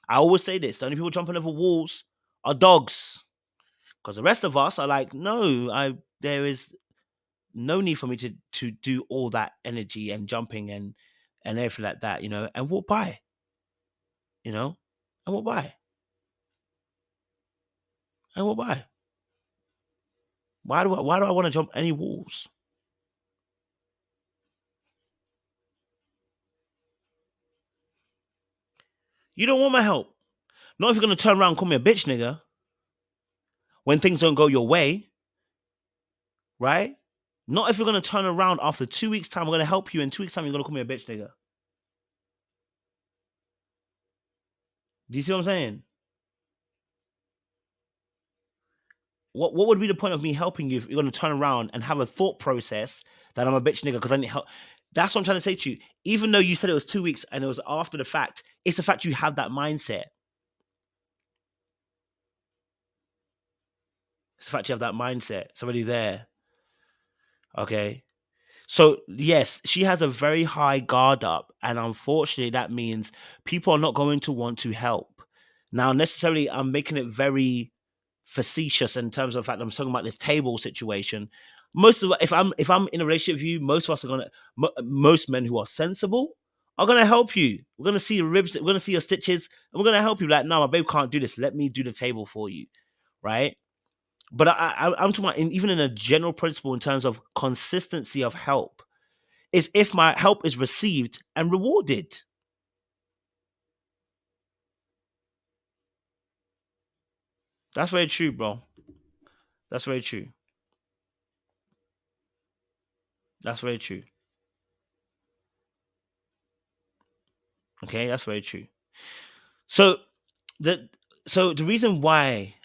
I always say this, the only people jumping over walls are dogs. Because the rest of us are like, no, there is no need for me to do all that energy and jumping and everything like that, and walk by. And walk by. And walk by. Why do I want to jump any walls? You don't want my help. Not if you're going to turn around and call me a bitch, nigga. When things don't go your way. Right? Not if you're gonna turn around after 2 weeks' time. I'm gonna help you. In 2 weeks' time, you're gonna call me a bitch nigga. Do you see what I'm saying? What would be the point of me helping you if you're gonna turn around and have a thought process that I'm a bitch nigga because I need help? That's what I'm trying to say to you. Even though you said it was 2 weeks and it was after the fact, it's the fact you have that mindset. It's the fact you have that mindset. It's already there. Okay. So yes, she has a very high guard up, and unfortunately, that means people are not going to want to help. Now, necessarily, I'm making it very facetious in terms of the fact I'm talking about this table situation. If I'm in a relationship with you, most of us are most men who are sensible are gonna help you. We're gonna see your ribs, we're gonna see your stitches, and we're gonna help you. Like, no, my babe can't do this. Let me do the table for you, right? But I'm talking about even in a general principle in terms of consistency of help, is if my help is received and rewarded. That's very true, bro. That's very true. That's very true. Okay, that's very true. So the reason why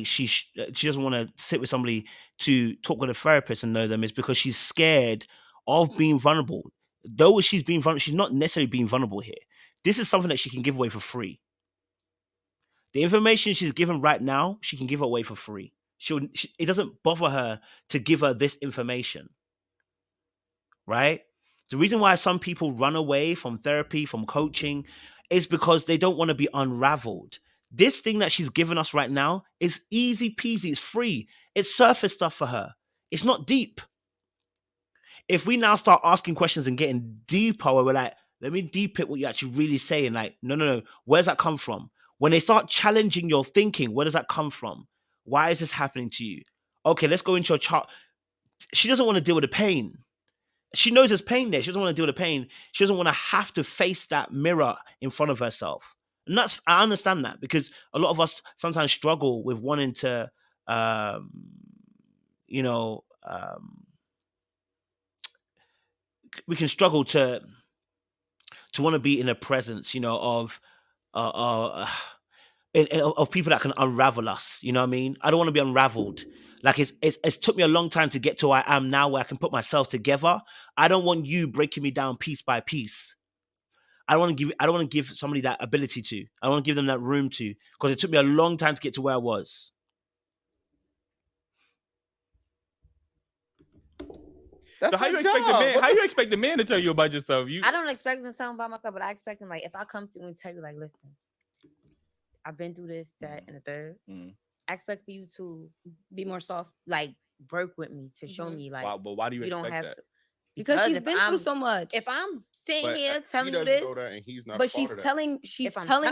she doesn't want to sit with somebody to talk with a therapist and know them is because she's scared of being vulnerable. Though she's being vulnerable, she's not necessarily being vulnerable here. This is something that she can give away for free. The information she's given right now, she can give away for free. It doesn't bother her to give her this information, right? The reason why some people run away from therapy, from coaching, is because they don't want to be unraveled. This thing that she's given us right now is easy peasy. It's free. It's surface stuff for her. It's not deep. If we now start asking questions and getting deeper, where we're like, let me deep it what you're actually really saying. Like, no. Where's that come from? When they start challenging your thinking, where does that come from? Why is this happening to you? Okay, let's go into your chart. She doesn't want to deal with the pain. She knows there's pain there. She doesn't want to deal with the pain. She doesn't want to have to face that mirror in front of herself. And I understand that, because a lot of us sometimes struggle with wanting to, we can struggle to want to be in the presence, of people that can unravel us. You know what I mean? I don't want to be unraveled. Like it's took me a long time to get to where I am now, where I can put myself together. I don't want you breaking me down piece by piece. I don't want to give somebody that ability to. I don't want to give them that room to, because it took me a long time to get to where I was. So how you expect the man to tell you about yourself? I don't expect him to tell him about myself, but I expect him, like, if I come to him and tell you, like, listen, I've been through this, that, and the third. I expect for you to be more soft, like, work with me to show me, like, but why do you expect don't have that? to, because she's been through so much. If I'm sitting here telling you this, and he's not, but she's telling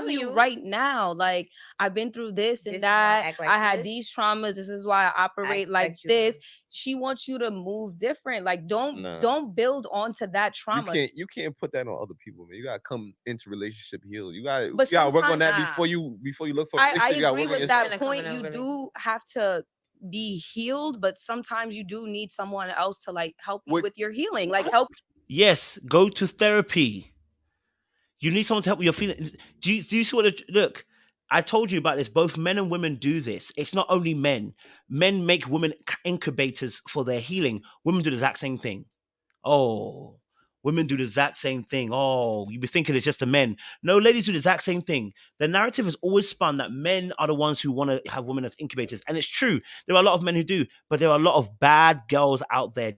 you right now, like, I've been through this and that. I had these traumas. This is why I operate like this. She wants you to move different. Like, don't build onto that trauma. You can't put that on other people, man. You gotta come into relationship healed. You gotta work on that before you look for. I agree with that point. You do have to be healed, but sometimes you do need someone else to, like, help you with your healing. Like, help. Yes, go to therapy. You need someone to help with your feelings. Do you see look? I told you about this. Both men and women do this. It's not only men. Men make women incubators for their healing. Women do the exact same thing. Oh, women do the exact same thing. Oh, you be thinking it's just the men. No, ladies do the exact same thing. The narrative is always spun that men are the ones who want to have women as incubators. And it's true. There are a lot of men who do, but there are a lot of bad girls out there.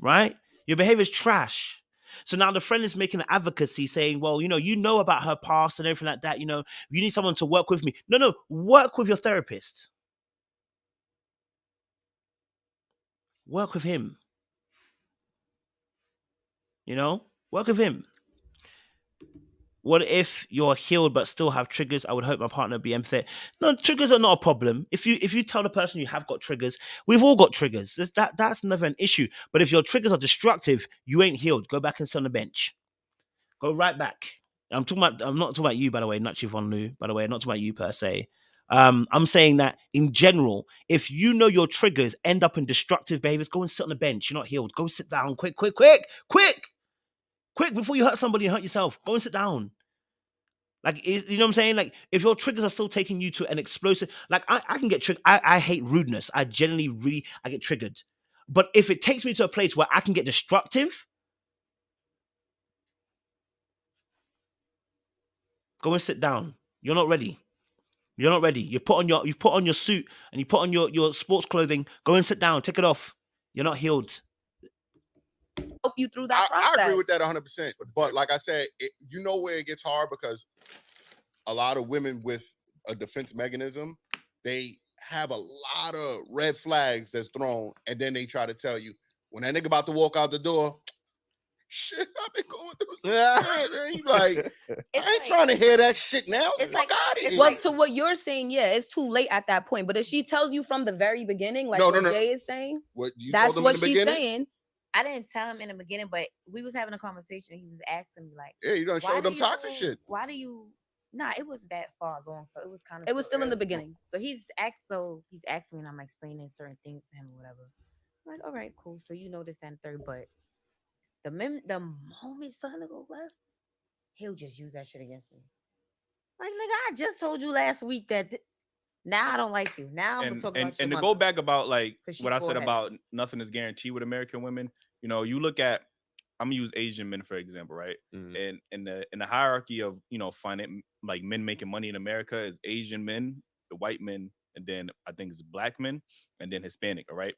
Right? Your behavior is trash. So now the friend is making an advocacy saying, well, you know about her past and everything like that. You need someone to work with me. No, work with your therapist. Work with him. Work with him. What if you're healed but still have triggers? I would hope my partner be empathetic. No, triggers are not a problem. If you tell the person you have got triggers, we've all got triggers. That's never an issue. But if your triggers are destructive, you ain't healed. Go back and sit on the bench. Go right back. I'm not talking about you, by the way, not Yvonne Lou, by the way, I'm not talking about you per se. I'm saying that in general, if you know your triggers end up in destructive behaviors, go and sit on the bench. You're not healed. Go sit down. Quick before you hurt somebody and hurt yourself. Go and sit down. Like, you know what I'm saying? Like, if your triggers are still taking you to an explosive, like I can get triggered. I hate rudeness. I generally I get triggered. But if it takes me to a place where I can get destructive, go and sit down. You're not ready. You're not ready. You've put on your suit and you put on your sports clothing. Go and sit down. Take it off. You're not healed. Help you through that process. I agree with that 100%. But like I said, you know where it gets hard, because a lot of women with a defense mechanism, they have a lot of red flags that's thrown, and then they try to tell you when that nigga about to walk out the door, shit, I've been going through some shit. And you like, I ain't trying to hear that shit now. It's like, out of here. Well, to what you're saying, yeah, it's too late at that point. But if she tells you from the very beginning, like what Jay is saying, that's what she's saying. I didn't tell him in the beginning, but we was having a conversation. He was asking me like, yeah, you done showed them toxic shit. Why do you? Nah, it wasn't that far along, so it was kind of. It was still in the beginning. So he's asking me, and I'm explaining certain things to him, or whatever. I'm like, all right, cool. So you know this and third, but the moment something go left, he'll just use that shit against me. Like, nigga, I just told you last week that. Now I don't like you. Now I'm talking about and to go back about like what I said about nothing is guaranteed with American women. You know, you look at, I'm gonna use Asian men for example, right? Mm-hmm. And in the hierarchy of like men making money in America is Asian men, the white men, and then I think it's black men, and then Hispanic. All right,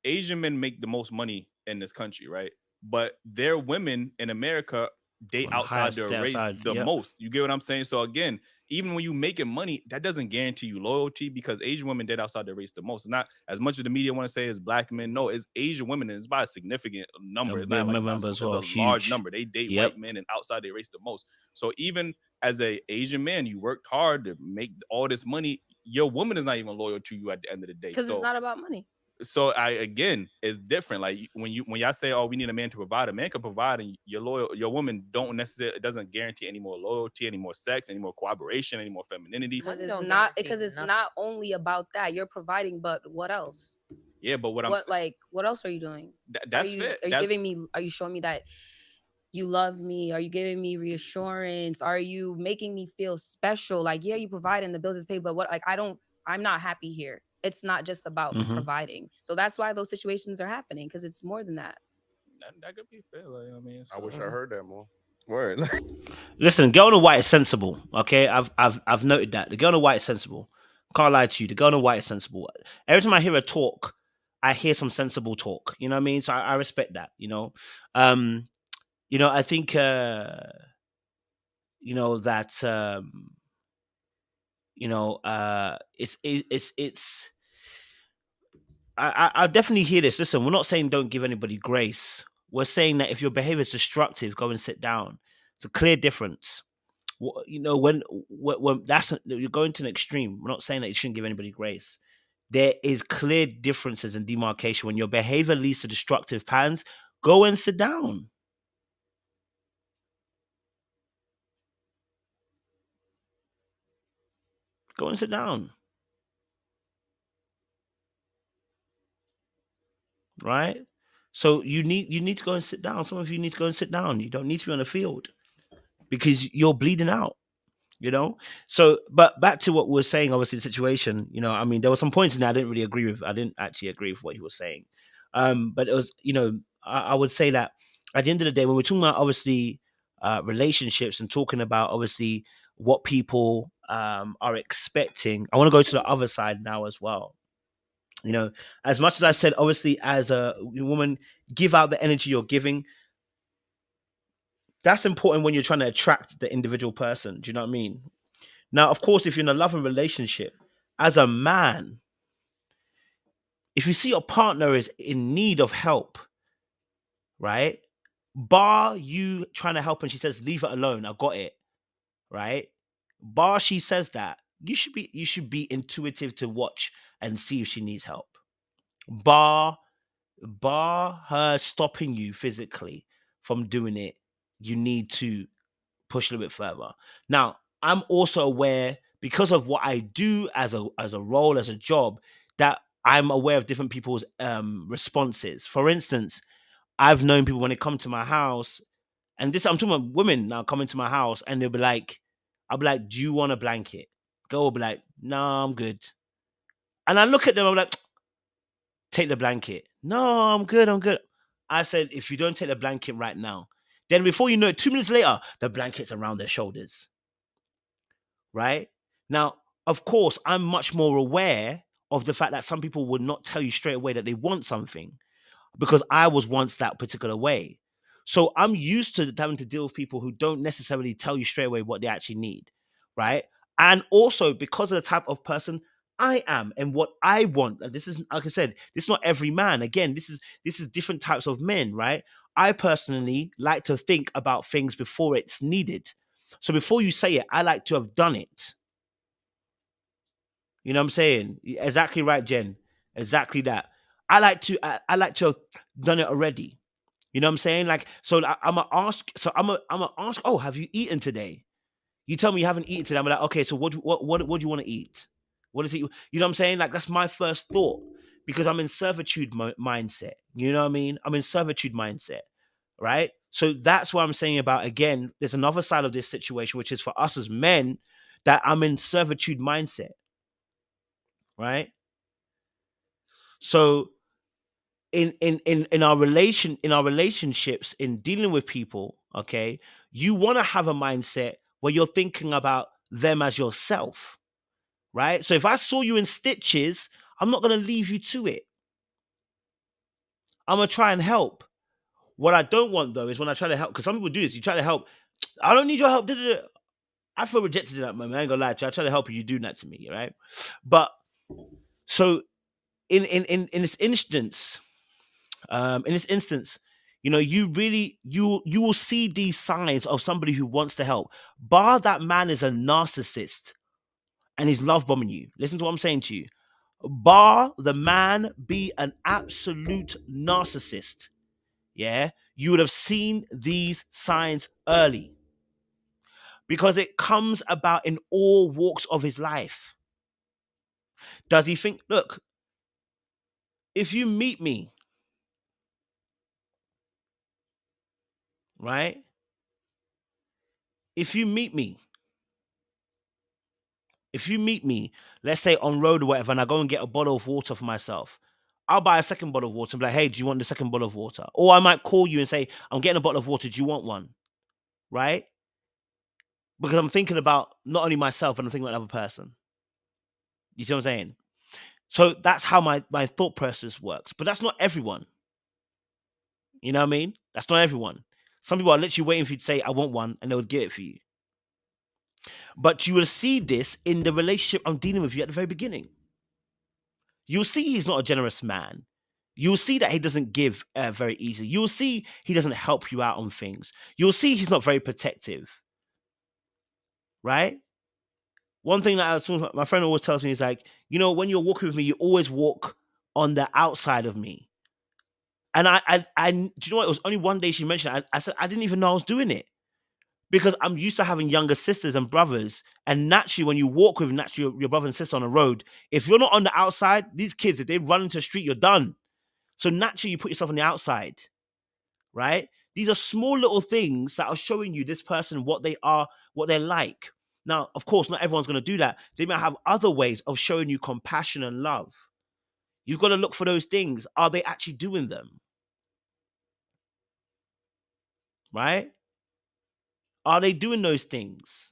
Asian men make the most money in this country, right? But their women in America date outside their race the most. You get what I'm saying? So again, even when you making money, that doesn't guarantee you loyalty, because Asian women date outside their race the most. It's not as much as the media want to say is black men. No, it's Asian women, and it's by a significant number. It's not like it's a large number. They date white men and outside their race the most. So even as a Asian man, you worked hard to make all this money. Your woman is not even loyal to you at the end of the day. Because it's not about money. So it's different. Like when y'all say, oh, we need a man to provide, a man can provide, and your woman it doesn't guarantee any more loyalty, any more sex, any more cooperation, any more femininity. Because it's not only about that. You're providing, but what else? Yeah, but what else are you doing? That's fair. Are you showing me that you love me? Are you giving me reassurance? Are you making me feel special? Like, yeah, you provide and the bills is paid, but I'm not happy here. It's not just about providing. So that's why those situations are happening, because it's more than that. That could be fair. Like, I mean, I wish I heard that more. Word. Listen, girl on the white is sensible. Okay, I've noted that the girl on the white is sensible. Can't lie to you. The girl on the white is sensible. Every time I hear her talk, I hear some sensible talk. You know what I mean? So I respect that. You know, I think it's I definitely hear this. Listen, we're not saying don't give anybody grace. We're saying that if your behavior is destructive, go and sit down. It's a clear difference. When you're going to an extreme, we're not saying that you shouldn't give anybody grace. There is clear differences in demarcation. When your behavior leads to destructive patterns, go and sit down. Go and sit down. Right? So you need to go and sit down. Some of you need to go and sit down. You don't need to be on the field because you're bleeding out, So, but back to what we were saying, obviously the situation, I mean, there were some points in there I didn't really agree with. I didn't actually agree with what he was saying. But it was, I would say that at the end of the day, when we're talking about obviously relationships and talking about obviously what people are expecting, I want to go to the other side now as well. As much as I said, obviously, as a woman, give out the energy you're giving. That's important when you're trying to attract the individual person. Do you know what I mean? Now, of course, if you're in a loving relationship, as a man, if you see your partner is in need of help, right? Bar you trying to help and she says, leave it alone, I got it. right? Bar she says that, you should be intuitive to watch and see if she needs help. Bar her stopping you physically from doing it, you need to push a little bit further. Now, I'm also aware, because of what I do as a role, as a job, that I'm aware of different people's responses. For instance, I've known people when they come to my house, and this I'm talking about women now coming to my house, and they'll be like, I'll be like, do you want a blanket? Girl will be like, no, I'm good. And I look at them, I'm like, take the blanket. No, I'm good. I said, if you don't take the blanket right now, then before you know it, 2 minutes later, the blanket's around their shoulders. Right? Now, of course, I'm much more aware of the fact that some people would not tell you straight away that they want something, because I was once that particular way. So I'm used to having to deal with people who don't necessarily tell you straight away what they actually need. Right? And also because of the type of person I am and what I want. And this is, like I said, this is not every man. Again, this is different types of men, right? I personally like to think about things before it's needed. So before you say it, I like to have done it. You know what I'm saying? Exactly right, Jen. Exactly that. I like to have done it already. You know what I'm saying? Like, so I'm gonna ask. Oh, have you eaten today? You tell me you haven't eaten today. I'm like, okay, so what do you want to eat? What is it? You know what I'm saying? Like, that's my first thought, because I'm in servitude mindset. You know what I mean? I'm in servitude mindset, right? So that's what I'm saying about, again, there's another side of this situation, which is for us as men, that I'm in servitude mindset, right? So in our relationships, in dealing with people, okay, you want to have a mindset where you're thinking about them as yourself. Right? So if I saw you in stitches, I'm not going to leave you to it. I'm going to try and help. What I don't want, though, is when I try to help, because some people do this, you try to help, I don't need your help. I feel rejected in that moment. I ain't going to lie to you. I try to help you. You do that to me, right? But so in this instance, you know, you will see these signs of somebody who wants to help. Bar that man is a narcissist and he's love bombing you. Listen to what I'm saying to you. Bar the man be an absolute narcissist, yeah, you would have seen these signs early, because it comes about in all walks of his life. Does he think, look, if you meet me, right? If you meet me, let's say on road or whatever, and I go and get a bottle of water for myself, I'll buy a second bottle of water and be like, hey, do you want the second bottle of water? Or I might call you and say, I'm getting a bottle of water. Do you want one? Right? Because I'm thinking about not only myself, but I'm thinking about another person. You see what I'm saying? So that's how my thought process works. But that's not everyone. You know what I mean? That's not everyone. Some people are literally waiting for you to say, I want one, and they would get it for you. But you will see this in the relationship I'm dealing with you at the very beginning. You'll see he's not a generous man. You'll see that he doesn't give very easily. You'll see he doesn't help you out on things. You'll see he's not very protective. Right? One thing that my friend always tells me is like, you know, when you're walking with me, you always walk on the outside of me. And I do you know what? It was only one day she mentioned it. I said, I didn't even know I was doing it, because I'm used to having younger sisters and brothers. And naturally, when you walk with your brother and sister on the road, if you're not on the outside, these kids, if they run into the street, you're done. So naturally, you put yourself on the outside, right? These are small little things that are showing you this person, what they are, what they're like. Now, of course, not everyone's going to do that. They might have other ways of showing you compassion and love. You've got to look for those things. Are they actually doing them? Right? Are they doing those things?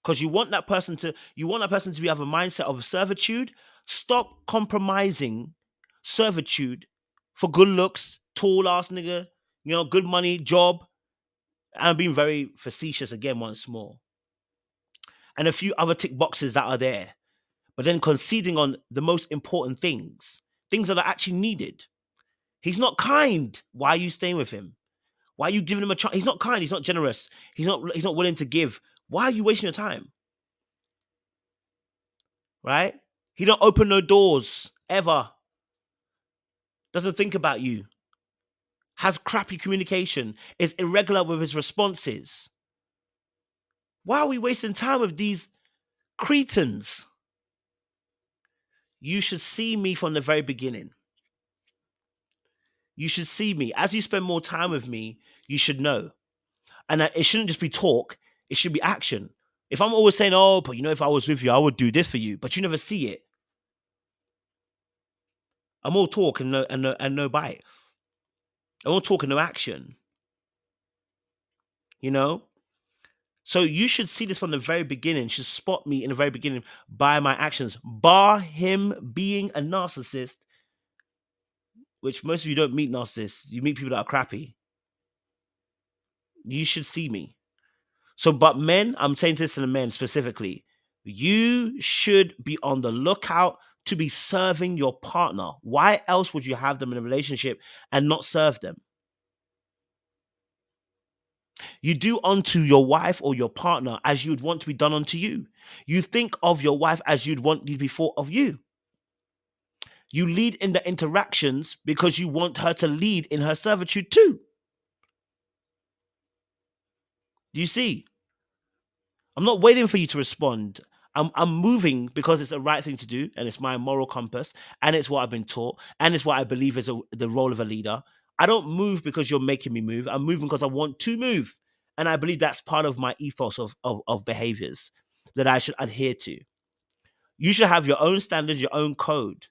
Because you want that person to have a mindset of servitude. Stop compromising servitude for good looks, tall ass nigga, you know, good money, job. And I'm being very facetious again once more. And a few other tick boxes that are there. But then conceding on the most important things that are actually needed. He's not kind. Why are you staying with him? Why are you giving him a chance? He's not kind. He's not generous. He's not willing to give. Why are you wasting your time? Right? He don't open no doors ever. Doesn't think about you. Has crappy communication. Is irregular with his responses. Why are we wasting time with these cretins? You should see me from the very beginning. You should see me. As you spend more time with me, you should know. And it shouldn't just be talk. It should be action. If I'm always saying, oh, but if I was with you, I would do this for you. But you never see it. I'm all talk and no bite. I'm all talk and no action. So you should see this from the very beginning. You should spot me in the very beginning by my actions. Bar him being a narcissist, which most of you don't meet narcissists. You meet people that are crappy. You should see me. So, but men, I'm saying this to the men specifically. You should be on the lookout to be serving your partner. Why else would you have them in a relationship and not serve them? You do unto your wife or your partner as you'd want to be done unto you. You think of your wife as you'd want to be thought of you. You lead in the interactions because you want her to lead in her servitude too. Do you see? I'm not waiting for you to respond. I'm moving because it's the right thing to do, and it's my moral compass, and it's what I've been taught, and it's what I believe is the role of a leader. I don't move because you're making me move. I'm moving because I want to move, and I believe that's part of my ethos of behaviors that I should adhere to. You should have your own standards, your own code.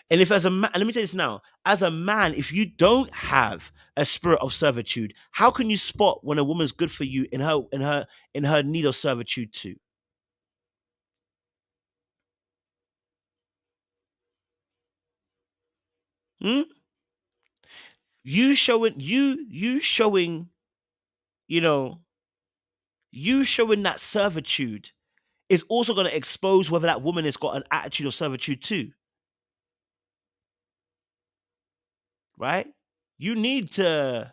And if as a man, let me tell you this now, as a man, if you don't have a spirit of servitude, how can you spot when a woman's good for you in her need of servitude too? You showing that servitude is also going to expose whether that woman has got an attitude of servitude too. Right? You need to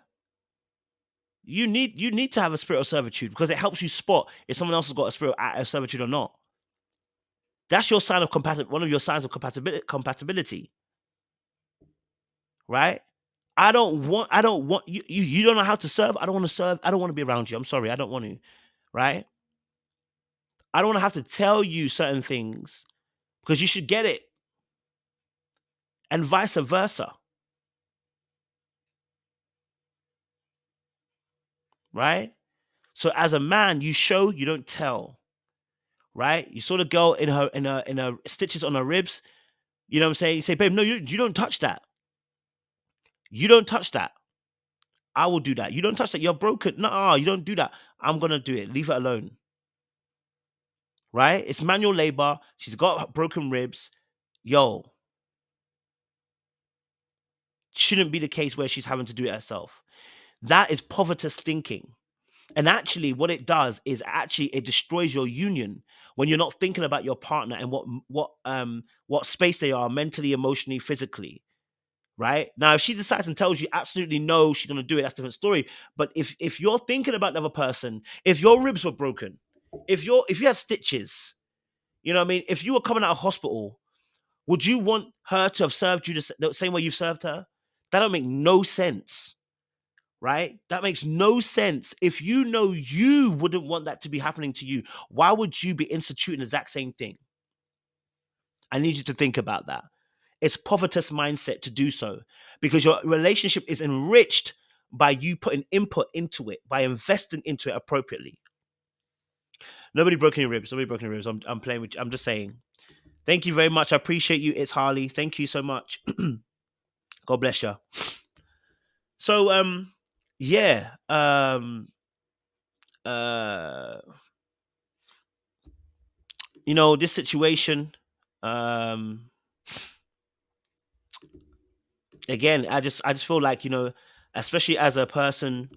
have a spirit of servitude because it helps you spot if someone else has got a spirit of servitude or not. That's your sign of one of your signs of compatibility. Right? I don't want you don't know how to serve. I don't want to serve. I don't want to be around you. I'm sorry. I don't want to. Right? I don't want to have to tell you certain things because you should get it. And vice versa. Right? So as a man, you show, you don't tell. Right? You saw the girl in her stitches on her ribs. You know what I'm saying? You say, babe, no, you don't touch that. You don't touch that. I will do that. You don't touch that. You're broken. No, you don't do that. I'm going to do it. Leave it alone. Right? It's manual labor. She's got broken ribs. Yo. Shouldn't be the case where she's having to do it herself. That is poverty thinking. And actually, what it does is it destroys your union when you're not thinking about your partner and what space they are mentally, emotionally, physically. Right? Now, if she decides and tells you absolutely no, she's going to do it, that's a different story. But if you're thinking about the other person, if your ribs were broken, if you had stitches, you know what I mean? If you were coming out of hospital, would you want her to have served you the same way you've served her? That don't make no sense. Right? That makes no sense. If you know you wouldn't want that to be happening to you, why would you be instituting the exact same thing? I need you to think about that. It's poverty's mindset to do so because your relationship is enriched by you putting input into it, by investing into it appropriately. Nobody broke any ribs. I'm playing with you. I'm just saying. Thank you very much. I appreciate you. It's Harley. Thank you so much. God bless you. So, yeah. This situation, again, I just feel like, especially as a person,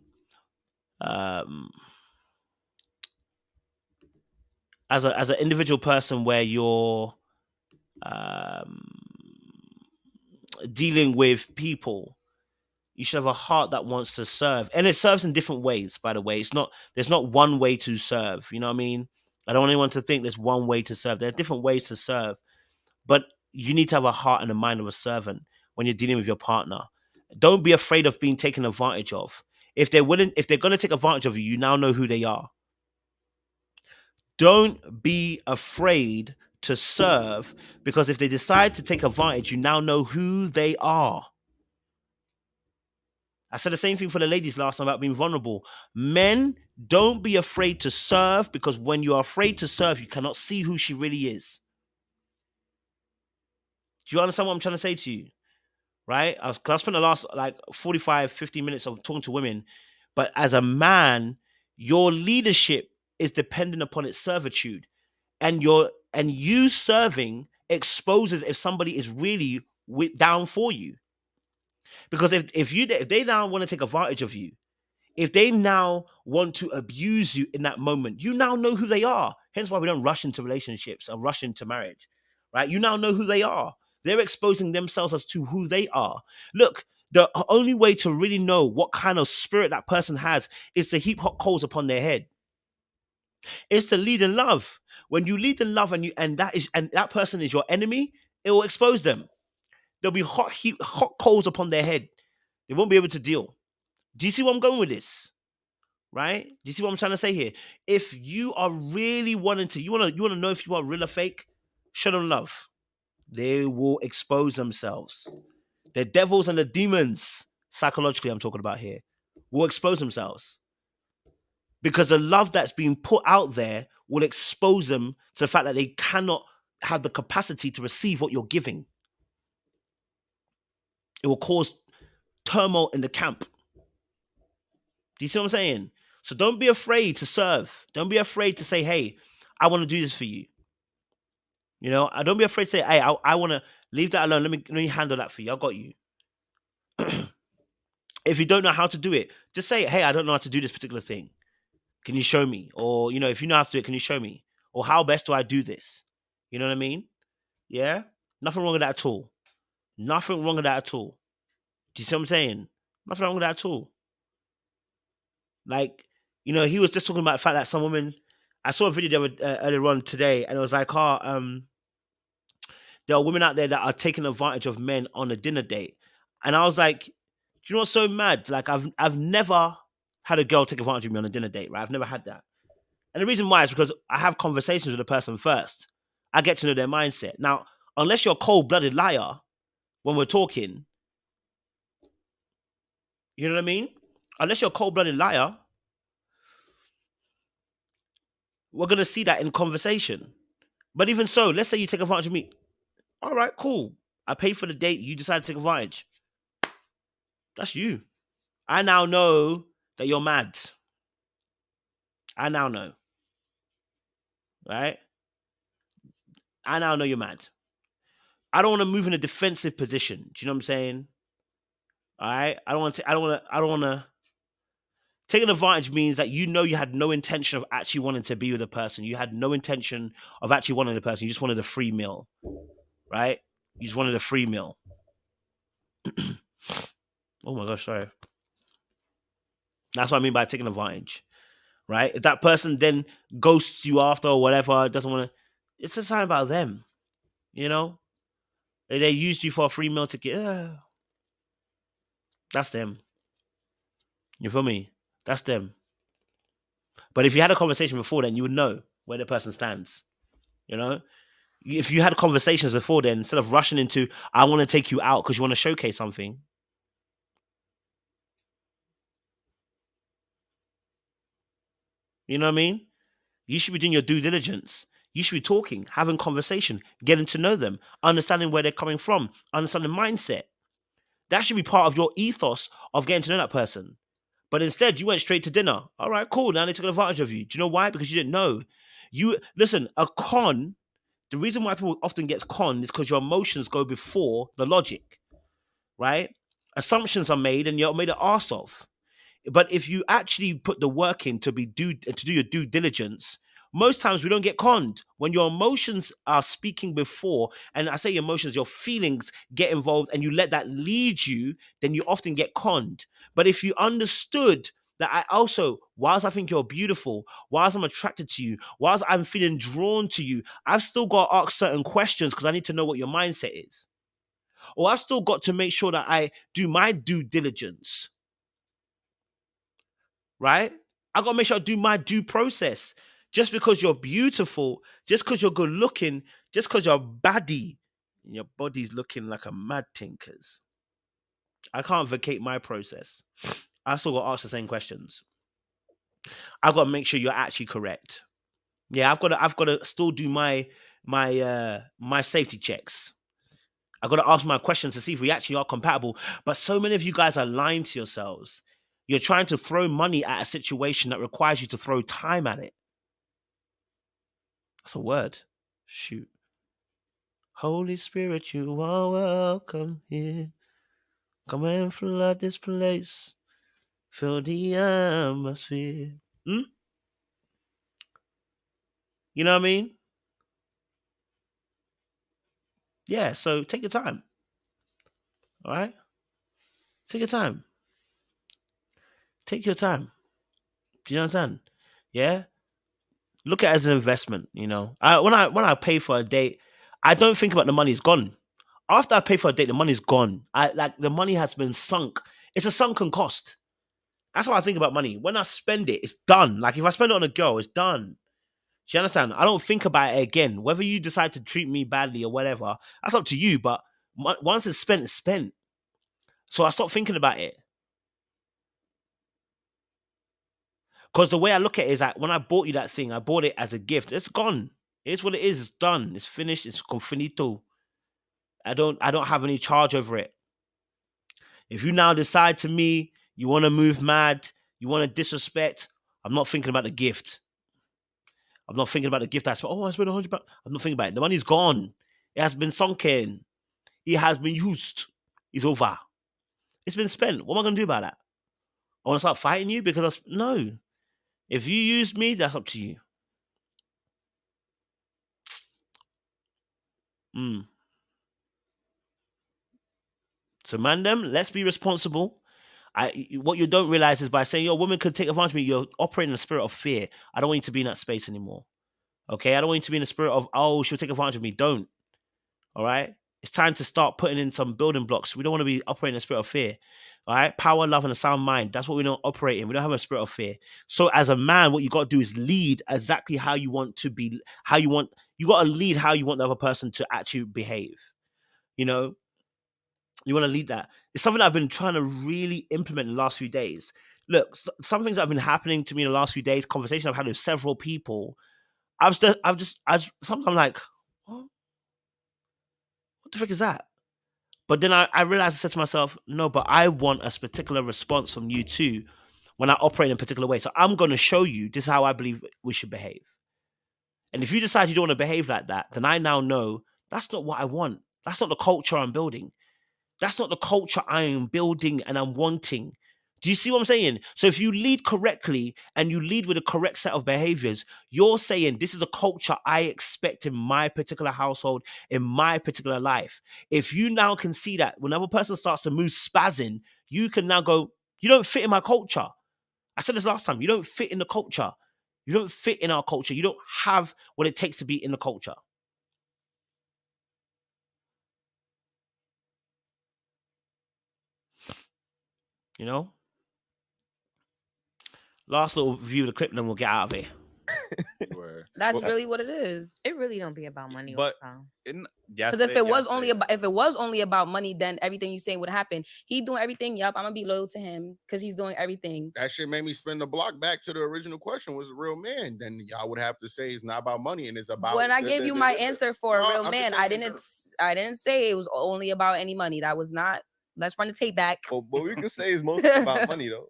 as an individual person where you're dealing with people, You should have a heart that wants to serve. And it serves in different ways, by the way. There's not one way to serve. You know what I mean? I don't want anyone to think there's one way to serve. There are different ways to serve. But you need to have a heart and a mind of a servant when you're dealing with your partner. Don't be afraid of being taken advantage of. If they're going to take advantage of you, you now know who they are. Don't be afraid to serve, because if they decide to take advantage, you now know who they are. I said the same thing for the ladies last time about being vulnerable. Men, don't be afraid to serve, because when you are afraid to serve, you cannot see who she really is. Do you understand what I'm trying to say to you? Right? I spent the last 45, 50 minutes of talking to women. But as a man, your leadership is dependent upon its servitude. And you serving exposes if somebody is really down for you. Because if they now want to take advantage of you, if they now want to abuse you in that moment, you now know who they are. Hence why we don't rush into relationships or rush into marriage, right? You now know who they are. They're exposing themselves as to who they are. Look, the only way to really know what kind of spirit that person has is to heap hot coals upon their head. It's to lead in love. When you lead in love and that person is your enemy, it will expose them. There'll be hot coals upon their head. They won't be able to deal. Do you see where I'm going with this? Right? Do you see what I'm trying to say here? If you are really wanting to, you want to know if you are real or fake, show them love. They will expose themselves. The devils and the demons, psychologically I'm talking about here, will expose themselves. Because the love that's being put out there will expose them to the fact that they cannot have the capacity to receive what you're giving. It will cause turmoil in the camp. Do you see what I'm saying? So don't be afraid to serve. Don't be afraid to say, hey, I want to do this for you. You know, I don't be afraid to say, hey, I want to leave that alone. Let me handle that for you. I got you. If you don't know how to do it, just say, hey, I don't know how to do this particular thing. Can you show me? Or, you know, if you know how to do it, can you show me? Or how best do I do this? You know what I mean? Yeah? Nothing wrong with that at all. Nothing wrong with that at all. Do you see what I'm saying? Nothing wrong with that at all. Like, you know, he was just talking about the fact that some women, I saw a video earlier on today, and it was like, there are women out there that are taking advantage of men on a dinner date. And I was like, do you know what's so mad? Like, I've never had a girl take advantage of me on a dinner date, right? I've never had that. And the reason why is because I have conversations with the person first. I get to know their mindset. Now, unless you're a cold-blooded liar when we're talking, you know what I mean? Unless you're a cold-blooded liar, we're going to see that in conversation. But even so, let's say you take advantage of me. All right, cool. I paid for the date. You decide to take advantage. That's you. I now know that you're mad. I now know. Right? I now know you're mad. I don't want to move in a defensive position. Do you know what I'm saying? All right? I don't want to. Taking advantage means that you know you had no intention of actually wanting to be with a person. You had no intention of actually wanting the person. You just wanted a free meal. Right? You just wanted a free meal. Oh my gosh, sorry. That's what I mean by taking advantage. Right? If that person then ghosts you after or whatever, doesn't want to, it's a sign about them. You know? They used you for a free meal ticket. That's them. You feel me? That's them. But if you had a conversation before then, you would know where the person stands. You know? If you had conversations before then, instead of rushing into, I want to take you out because you want to showcase something. You know what I mean? You should be doing your due diligence. You should be talking, having conversation, getting to know them, understanding where they're coming from, understanding mindset. That should be part of your ethos of getting to know that person. But instead, you went straight to dinner. All right, cool. Now they took advantage of you. Do you know why? Because you didn't know. Listen, a con, the reason why people often get conned is because your emotions go before the logic, right? Assumptions are made and you're made an arse of. But if you actually put the work in to do your due diligence, most times we don't get conned. When your emotions are speaking before, and I say your emotions, your feelings get involved and you let that lead you, then you often get conned. But if you understood that I also, whilst I think you're beautiful, whilst I'm attracted to you, whilst I'm feeling drawn to you, I've still got to ask certain questions because I need to know what your mindset is. Or I've still got to make sure that I do my due diligence. Right? I got to make sure I do my due process. Just because you're beautiful, just because you're good looking, just because you're baddie, and your body's looking like a mad tinkers, I can't vacate my process. I still got to ask the same questions. I've got to make sure you're actually correct. Yeah, I've got to still do my safety checks. I've got to ask my questions to see if we actually are compatible. But so many of you guys are lying to yourselves. You're trying to throw money at a situation that requires you to throw time at it. That's a word. Shoot. Holy Spirit, you are welcome here. Come and flood this place. Fill the atmosphere. You know what I mean? Yeah, so take your time. All right? Take your time. Take your time. Do you understand? Yeah? Look at it as an investment, you know. When I pay for a date, I don't think about the money's gone. After I pay for a date, the money's gone. The money has been sunk. It's a sunken cost. That's how I think about money. When I spend it, it's done. Like if I spend it on a girl, it's done. Do you understand? I don't think about it again. Whether you decide to treat me badly or whatever, that's up to you. But once it's spent, it's spent. So I stopped thinking about it. Because the way I look at it is that when I bought you that thing, I bought it as a gift. It's gone. It's what it is. It's done. It's finished. It's finito. I don't have any charge over it. If you now decide to me, you want to move mad, you want to disrespect, I'm not thinking about the gift. I'm not thinking about the gift I spent. Oh, I spent $100. I'm not thinking about it. The money's gone. It has been sunken. It has been used. It's over. It's been spent. What am I going to do about that? I want to start fighting you because no. If you used me, that's up to you. So, man, let's be responsible. What you don't realize is by saying, yo, women could take advantage of me, you're operating in a spirit of fear. I don't want you to be in that space anymore. Okay? I don't want you to be in the spirit of, oh, she'll take advantage of me. Don't. All right? It's time to start putting in some building blocks. We don't want to be operating in a spirit of fear. All right? Power, love, and a sound mind. That's what we don't operate in. We don't have a spirit of fear. So as a man, what you got to do is lead exactly how you want to be, you got to lead how you want the other person to actually behave. You know? You want to lead that. It's something I've been trying to really implement in the last few days. Look, some things that have been happening to me in the last few days, conversations I've had with several people. Sometimes I'm like, what the frick is that? But then I realized, I said to myself, no, but I want a particular response from you too when I operate in a particular way. So I'm going to show you this is how I believe we should behave. And if you decide you don't want to behave like that, then I now know that's not what I want. That's not the culture I'm building. That's not the culture I am building and I'm wanting. Do you see what I'm saying? So if you lead correctly and you lead with a correct set of behaviors, you're saying this is the culture I expect in my particular household, in my particular life. If you now can see that when another person starts to move spazzing, you can now go, you don't fit in my culture. I said this last time, you don't fit in the culture. You don't fit in our culture. You don't have what it takes to be in the culture. You know? Last little view of the clip, and then we'll get out of here. That's really what it is. It really don't be about money. But because if it was only about money, then everything you saying would happen. He doing everything. Yup, I'm gonna be loyal to him because he's doing everything. That shit made me spin the block back to the original question: was a real man? Then y'all would have to say it's not about money and it's about. When I gave you my answer for a real man, I didn't say it was only about any money. That was not. Let's run the tape back. Well, but we can say it's mostly about money though,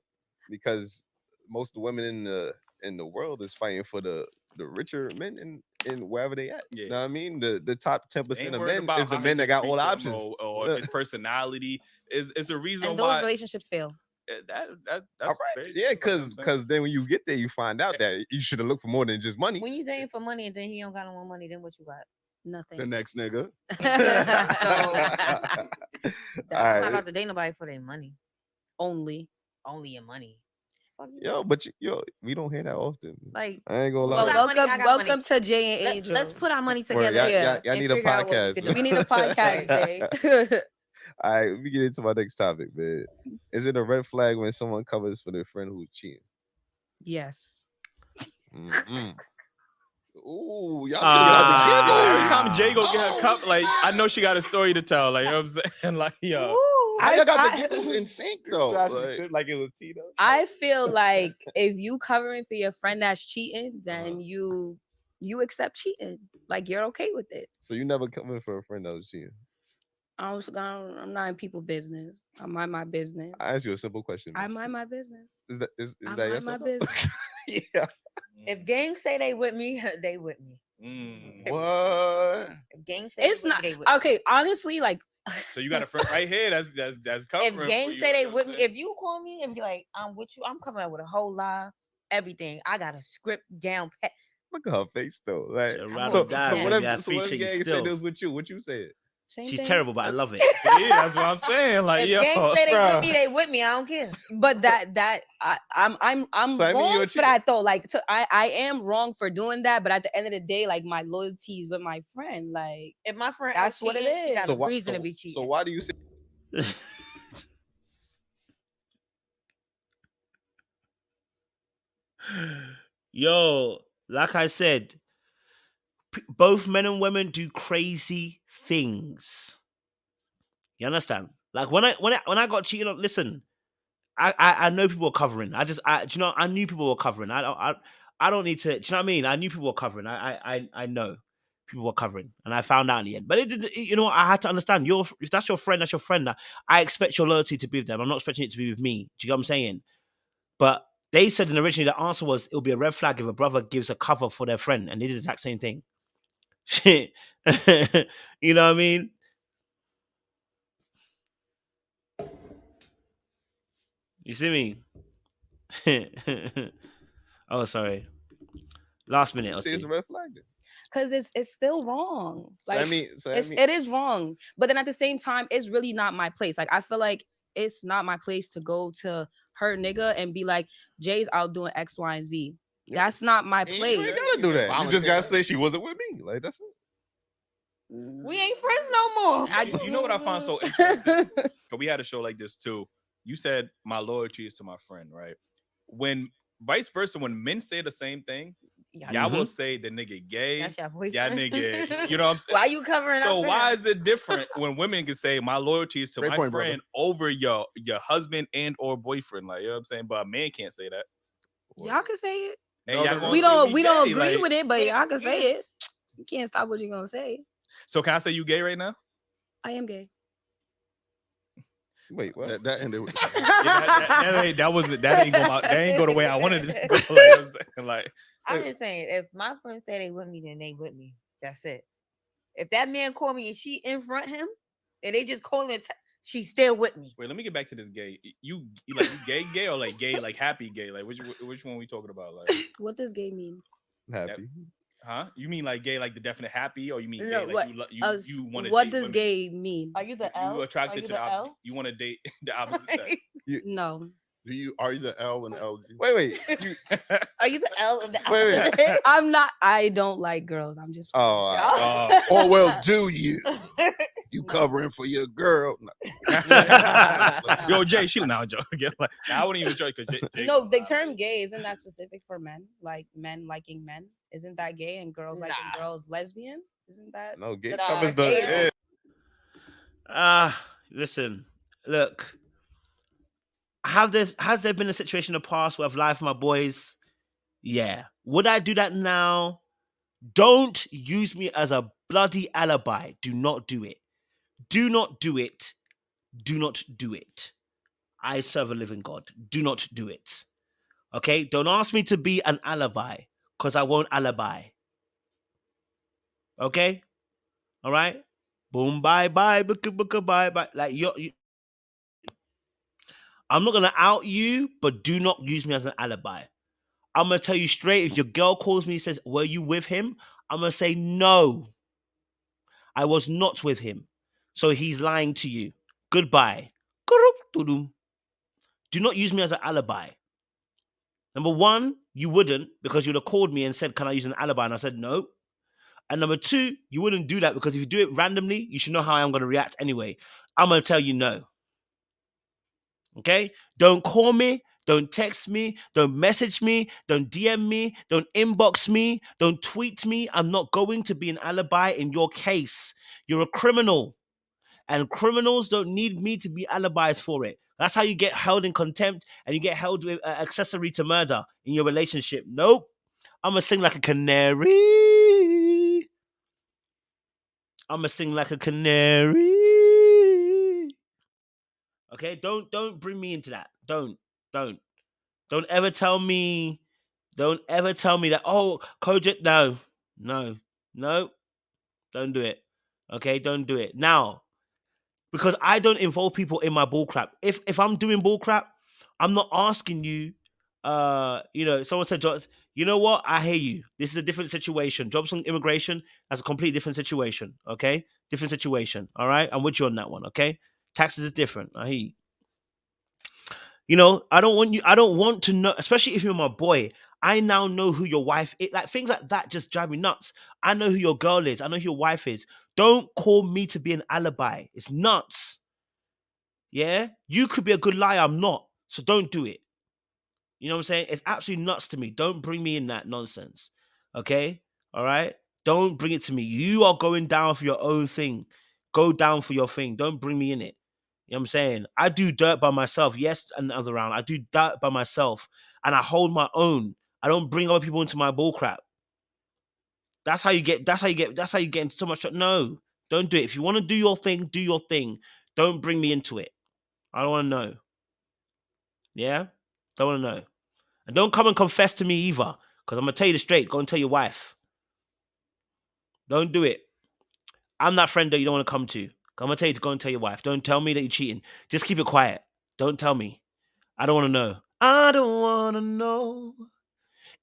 because most of the women in the world is fighting for the richer men in wherever they at. Yeah. You know what I mean? The top 10% of men is the men that got all the options. Or his personality is the reason and those relationships fail. that's all right. very Yeah, true, because then when you get there, you find out that you should have looked for more than just money. When you dating for money and then he don't got no more money, then what you got? Nothing. The next nigga. I'm not about to date nobody for their money. Only your money. Yo, but we don't hear that often. Like, I ain't gonna lie. well, welcome to Jay and Angel. Let's put our money together. Y'all need a podcast. We need a podcast, Jay. All right, let me get into my next topic, man. Is it a red flag when someone covers for their friend who's cheating? Yes. Mm-hmm. Ooh, y'all still got the giggle. Every time Jay go get her cup, like I know she got a story to tell. Like you know what I'm saying, like yo. I got the giggles in sync though. Like it was Tito. I feel like if you covering for your friend that's cheating, then you accept cheating. Like you're okay with it. So you never coming for a friend that was cheating? I'm not in people's business. I mind my business. I ask you a simple question. I mind my business. Is that I yes mind my business. Yeah. If gang say they with me, they with me. What? If gang say it's not they with me. Okay. Honestly, like. So you got a friend right here. That's covering. If gang say they with me, if you call me and be like, I'm with you, I'm coming out with a whole lie, everything. I got a script down pat. Look at her face though. Like so whatever gang said it was with you, what you said? She's terrible, but I love it. Yeah, that's what I'm saying. Like, if gang say they with me, I don't care. But I'm so wrong for that though. Like, I am wrong for doing that. But at the end of the day, like my loyalty is with my friend. Like, if my friend, that's what it is. She got a reason to be cheating. So why do you say? Yo, like I said, both men and women do crazy things. You understand? Like when I got cheated on, listen, I know people were covering. I knew people were covering. I don't need to. Do you know what I mean? I knew people were covering. I know people were covering, and I found out in the end. But you know what? I had to understand. If that's your friend, that's your friend. I expect your loyalty to be with them. I'm not expecting it to be with me. Do you know what I'm saying? But they said originally the answer was it'll be a red flag if a brother gives a cover for their friend, and they did the exact same thing. Shit, you know what I mean? You see me? Oh, sorry. Last minute. It's a red flag. Because it's still wrong. Like it is wrong. But then at the same time, it's really not my place. Like I feel like it's not my place to go to her nigga and be like, Jay's out doing X, Y, and Z. That's not my place. You gotta do that. You just gotta say she wasn't with me. Like that's it. We ain't friends no more. You know what I find so interesting? Because we had a show like this too. You said my loyalty is to my friend, right? When vice versa, when men say the same thing, y'all will say the nigga gay. That's your boyfriend. Y'all nigga, you know what I'm saying? Why you covering up? So why is it different when women can say my loyalty is to my friend brother. over your husband and or boyfriend? Like you know what I'm saying? But a man can't say that. Y'all can say it. And we don't agree like, with it, but y'all can say it. You can't stop what you're gonna say. So can I say you gay right now? I am gay. Wait, what? That ended with that ain't go the way I wanted it to go. Like, you know what I'm saying? Like I'm just saying, if my friends say they with me, then they with me. That's it. If that man call me and she in front him, and they just call it, she's still with me. Wait, let me get back to this gay. You gay or like gay, like happy gay? Like which one we talking about? Like what does gay mean? Happy. Huh? You mean like gay, like the definite happy, or you mean no, gay, like you want to? What does gay mean? Are you the L? You attracted to the L? You want to date the opposite sex? No. Are you the L and LG? Wait. Are you the L of the Wait. I'm not. I don't like girls. I'm just. Or well, do you? You covering for your girl? Yo, Jay, she now joke. Like, I wouldn't even joke. No, the term gay isn't that specific for men? Like men liking men, isn't that gay? And girls liking girls, lesbian? Isn't that? No, gay covers the. Listen, look. Has there been a situation in the past where I've lied for my boys? Yeah. Would I do that now? Don't use me as a bloody alibi. Do not do it. Do not do it. Do not do it. I serve a living God. Do not do it. Okay? Don't ask me to be an alibi because I won't alibi. Okay? All right? Boom, bye, bye, bye, bye. Like, I'm not gonna out you, but do not use me as an alibi. I'm gonna tell you straight. If your girl calls me and says, "Were you with him?" I'm gonna say, "No, I was not with him." So he's lying to you. Goodbye. Do not use me as an alibi. Number one, you wouldn't, because you'd have called me and said, "Can I use an alibi?" And I said no. And number two, you wouldn't do that because if you do it randomly, you should know how I'm going to react anyway. I'm going to tell you no. Okay? Don't call me. Don't text me. Don't message me. Don't DM me. Don't inbox me. Don't tweet me. I'm not going to be an alibi in your case. You're a criminal. And criminals don't need me to be alibis for it. That's how you get held in contempt and you get held with accessory to murder in your relationship. Nope. I'm going to sing like a canary. I'm going to sing like a canary. Okay? Don't bring me into that. Don't ever tell me that, oh, Kojak, no. Don't do it. Okay? Don't do it. Now, because I don't involve people in my bullcrap. If I'm doing bullcrap, I'm not asking you, someone said, you know what? I hear you. This is a different situation. Jobs and immigration, that's a completely different situation. Okay? Different situation. All right? I'm with you on that one. Okay? Taxes is different. I hear you. I don't want to know, especially if you're my boy. I now know who your wife is. Like, things like that just drive me nuts. I know who your girl is. I know who your wife is. Don't call me to be an alibi. It's nuts. Yeah? You could be a good liar. I'm not. So don't do it. You know what I'm saying? It's absolutely nuts to me. Don't bring me in that nonsense. Okay? All right? Don't bring it to me. You are going down for your own thing. Go down for your thing. Don't bring me in it. You know what I'm saying? I do dirt by myself. Yes, another round. I do dirt by myself. And I hold my own. I don't bring other people into my bullcrap. That's how you get into so much. No, don't do it. If you want to do your thing, do your thing. Don't bring me into it. I don't want to know. Yeah? Don't want to know. And don't come and confess to me either. Because I'm going to tell you straight. Go and tell your wife. Don't do it. I'm that friend that you don't want to come to. I'm going to tell you to go and tell your wife. Don't tell me that you're cheating. Just keep it quiet. Don't tell me. I don't want to know. I don't want to know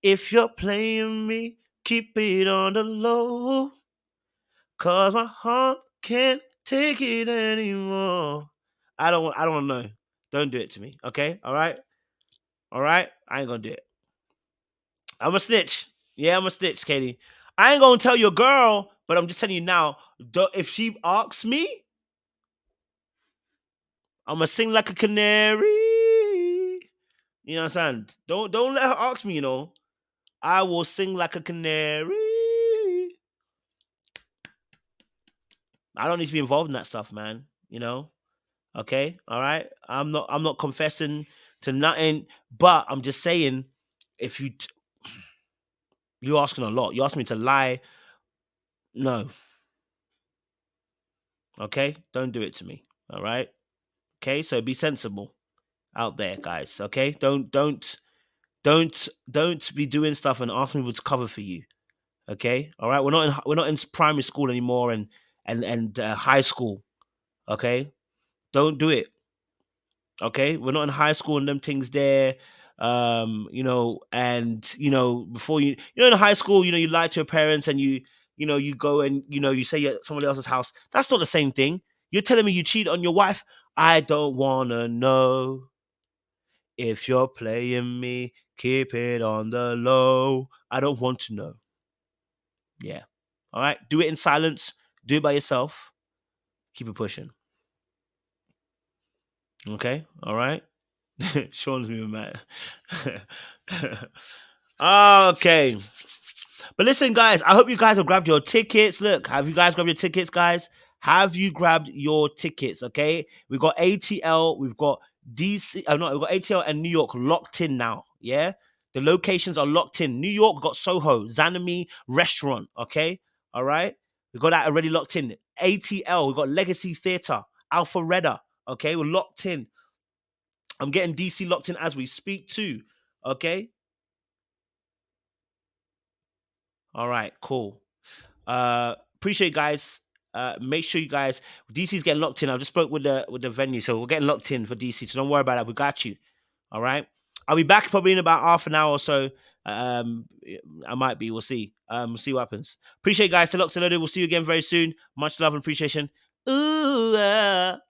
if you're playing me. Keep it on the low. Cause my heart can't take it anymore. I don't want to know. Don't do it to me. Okay? All right? I ain't going to do it. I'm a snitch. Yeah, I'm a snitch, Katie. I ain't going to tell your girl, but I'm just telling you now, if she asks me, I'm going to sing like a canary. You know what I'm saying? Don't let her ask me, I will sing like a canary. I don't need to be involved in that stuff, man. Okay? All right? I'm not confessing to nothing, but I'm just saying, if you're asking a lot. You asked me to lie. No. Okay? Don't do it to me. All right? Okay? So be sensible out there, guys. Okay? Don't be doing stuff and asking people to cover for you. Okay? All right? We're not in primary school anymore and high school. Okay? Don't do it. Okay? We're not in high school and them things there. And before in high school, you lie to your parents and you go and you say you're at somebody else's house. That's not the same thing. You're telling me you cheat on your wife. I don't want to know if you're playing me. Keep it on the low. I don't want to know. Yeah. All right. Do it in silence. Do it by yourself. Keep it pushing. Okay. All right. Sean's moving mad. Okay. But listen, guys, I hope you guys have grabbed your tickets. Look, have you guys grabbed your tickets, guys? Have you grabbed your tickets? Okay. We've got ATL, we've got DC, we've got ATL and New York locked in now. Yeah. The locations are locked in. New York, we've got Soho, Zanami Restaurant. Okay. All right. We've got that already locked in. ATL, we've got Legacy Theatre, Alpharetta. Okay. We're locked in. I'm getting DC locked in as we speak too. Okay. All right, cool. Appreciate guys. Make sure you guys, DC's getting locked in. I just spoke with the venue, so we're getting locked in for DC. So don't worry about that. We got you. All right. I'll be back probably in about half an hour or so. I might be. We'll see. We'll see what happens. Appreciate you guys. Locked and loaded. We'll see you again very soon. Much love and appreciation. Ooh.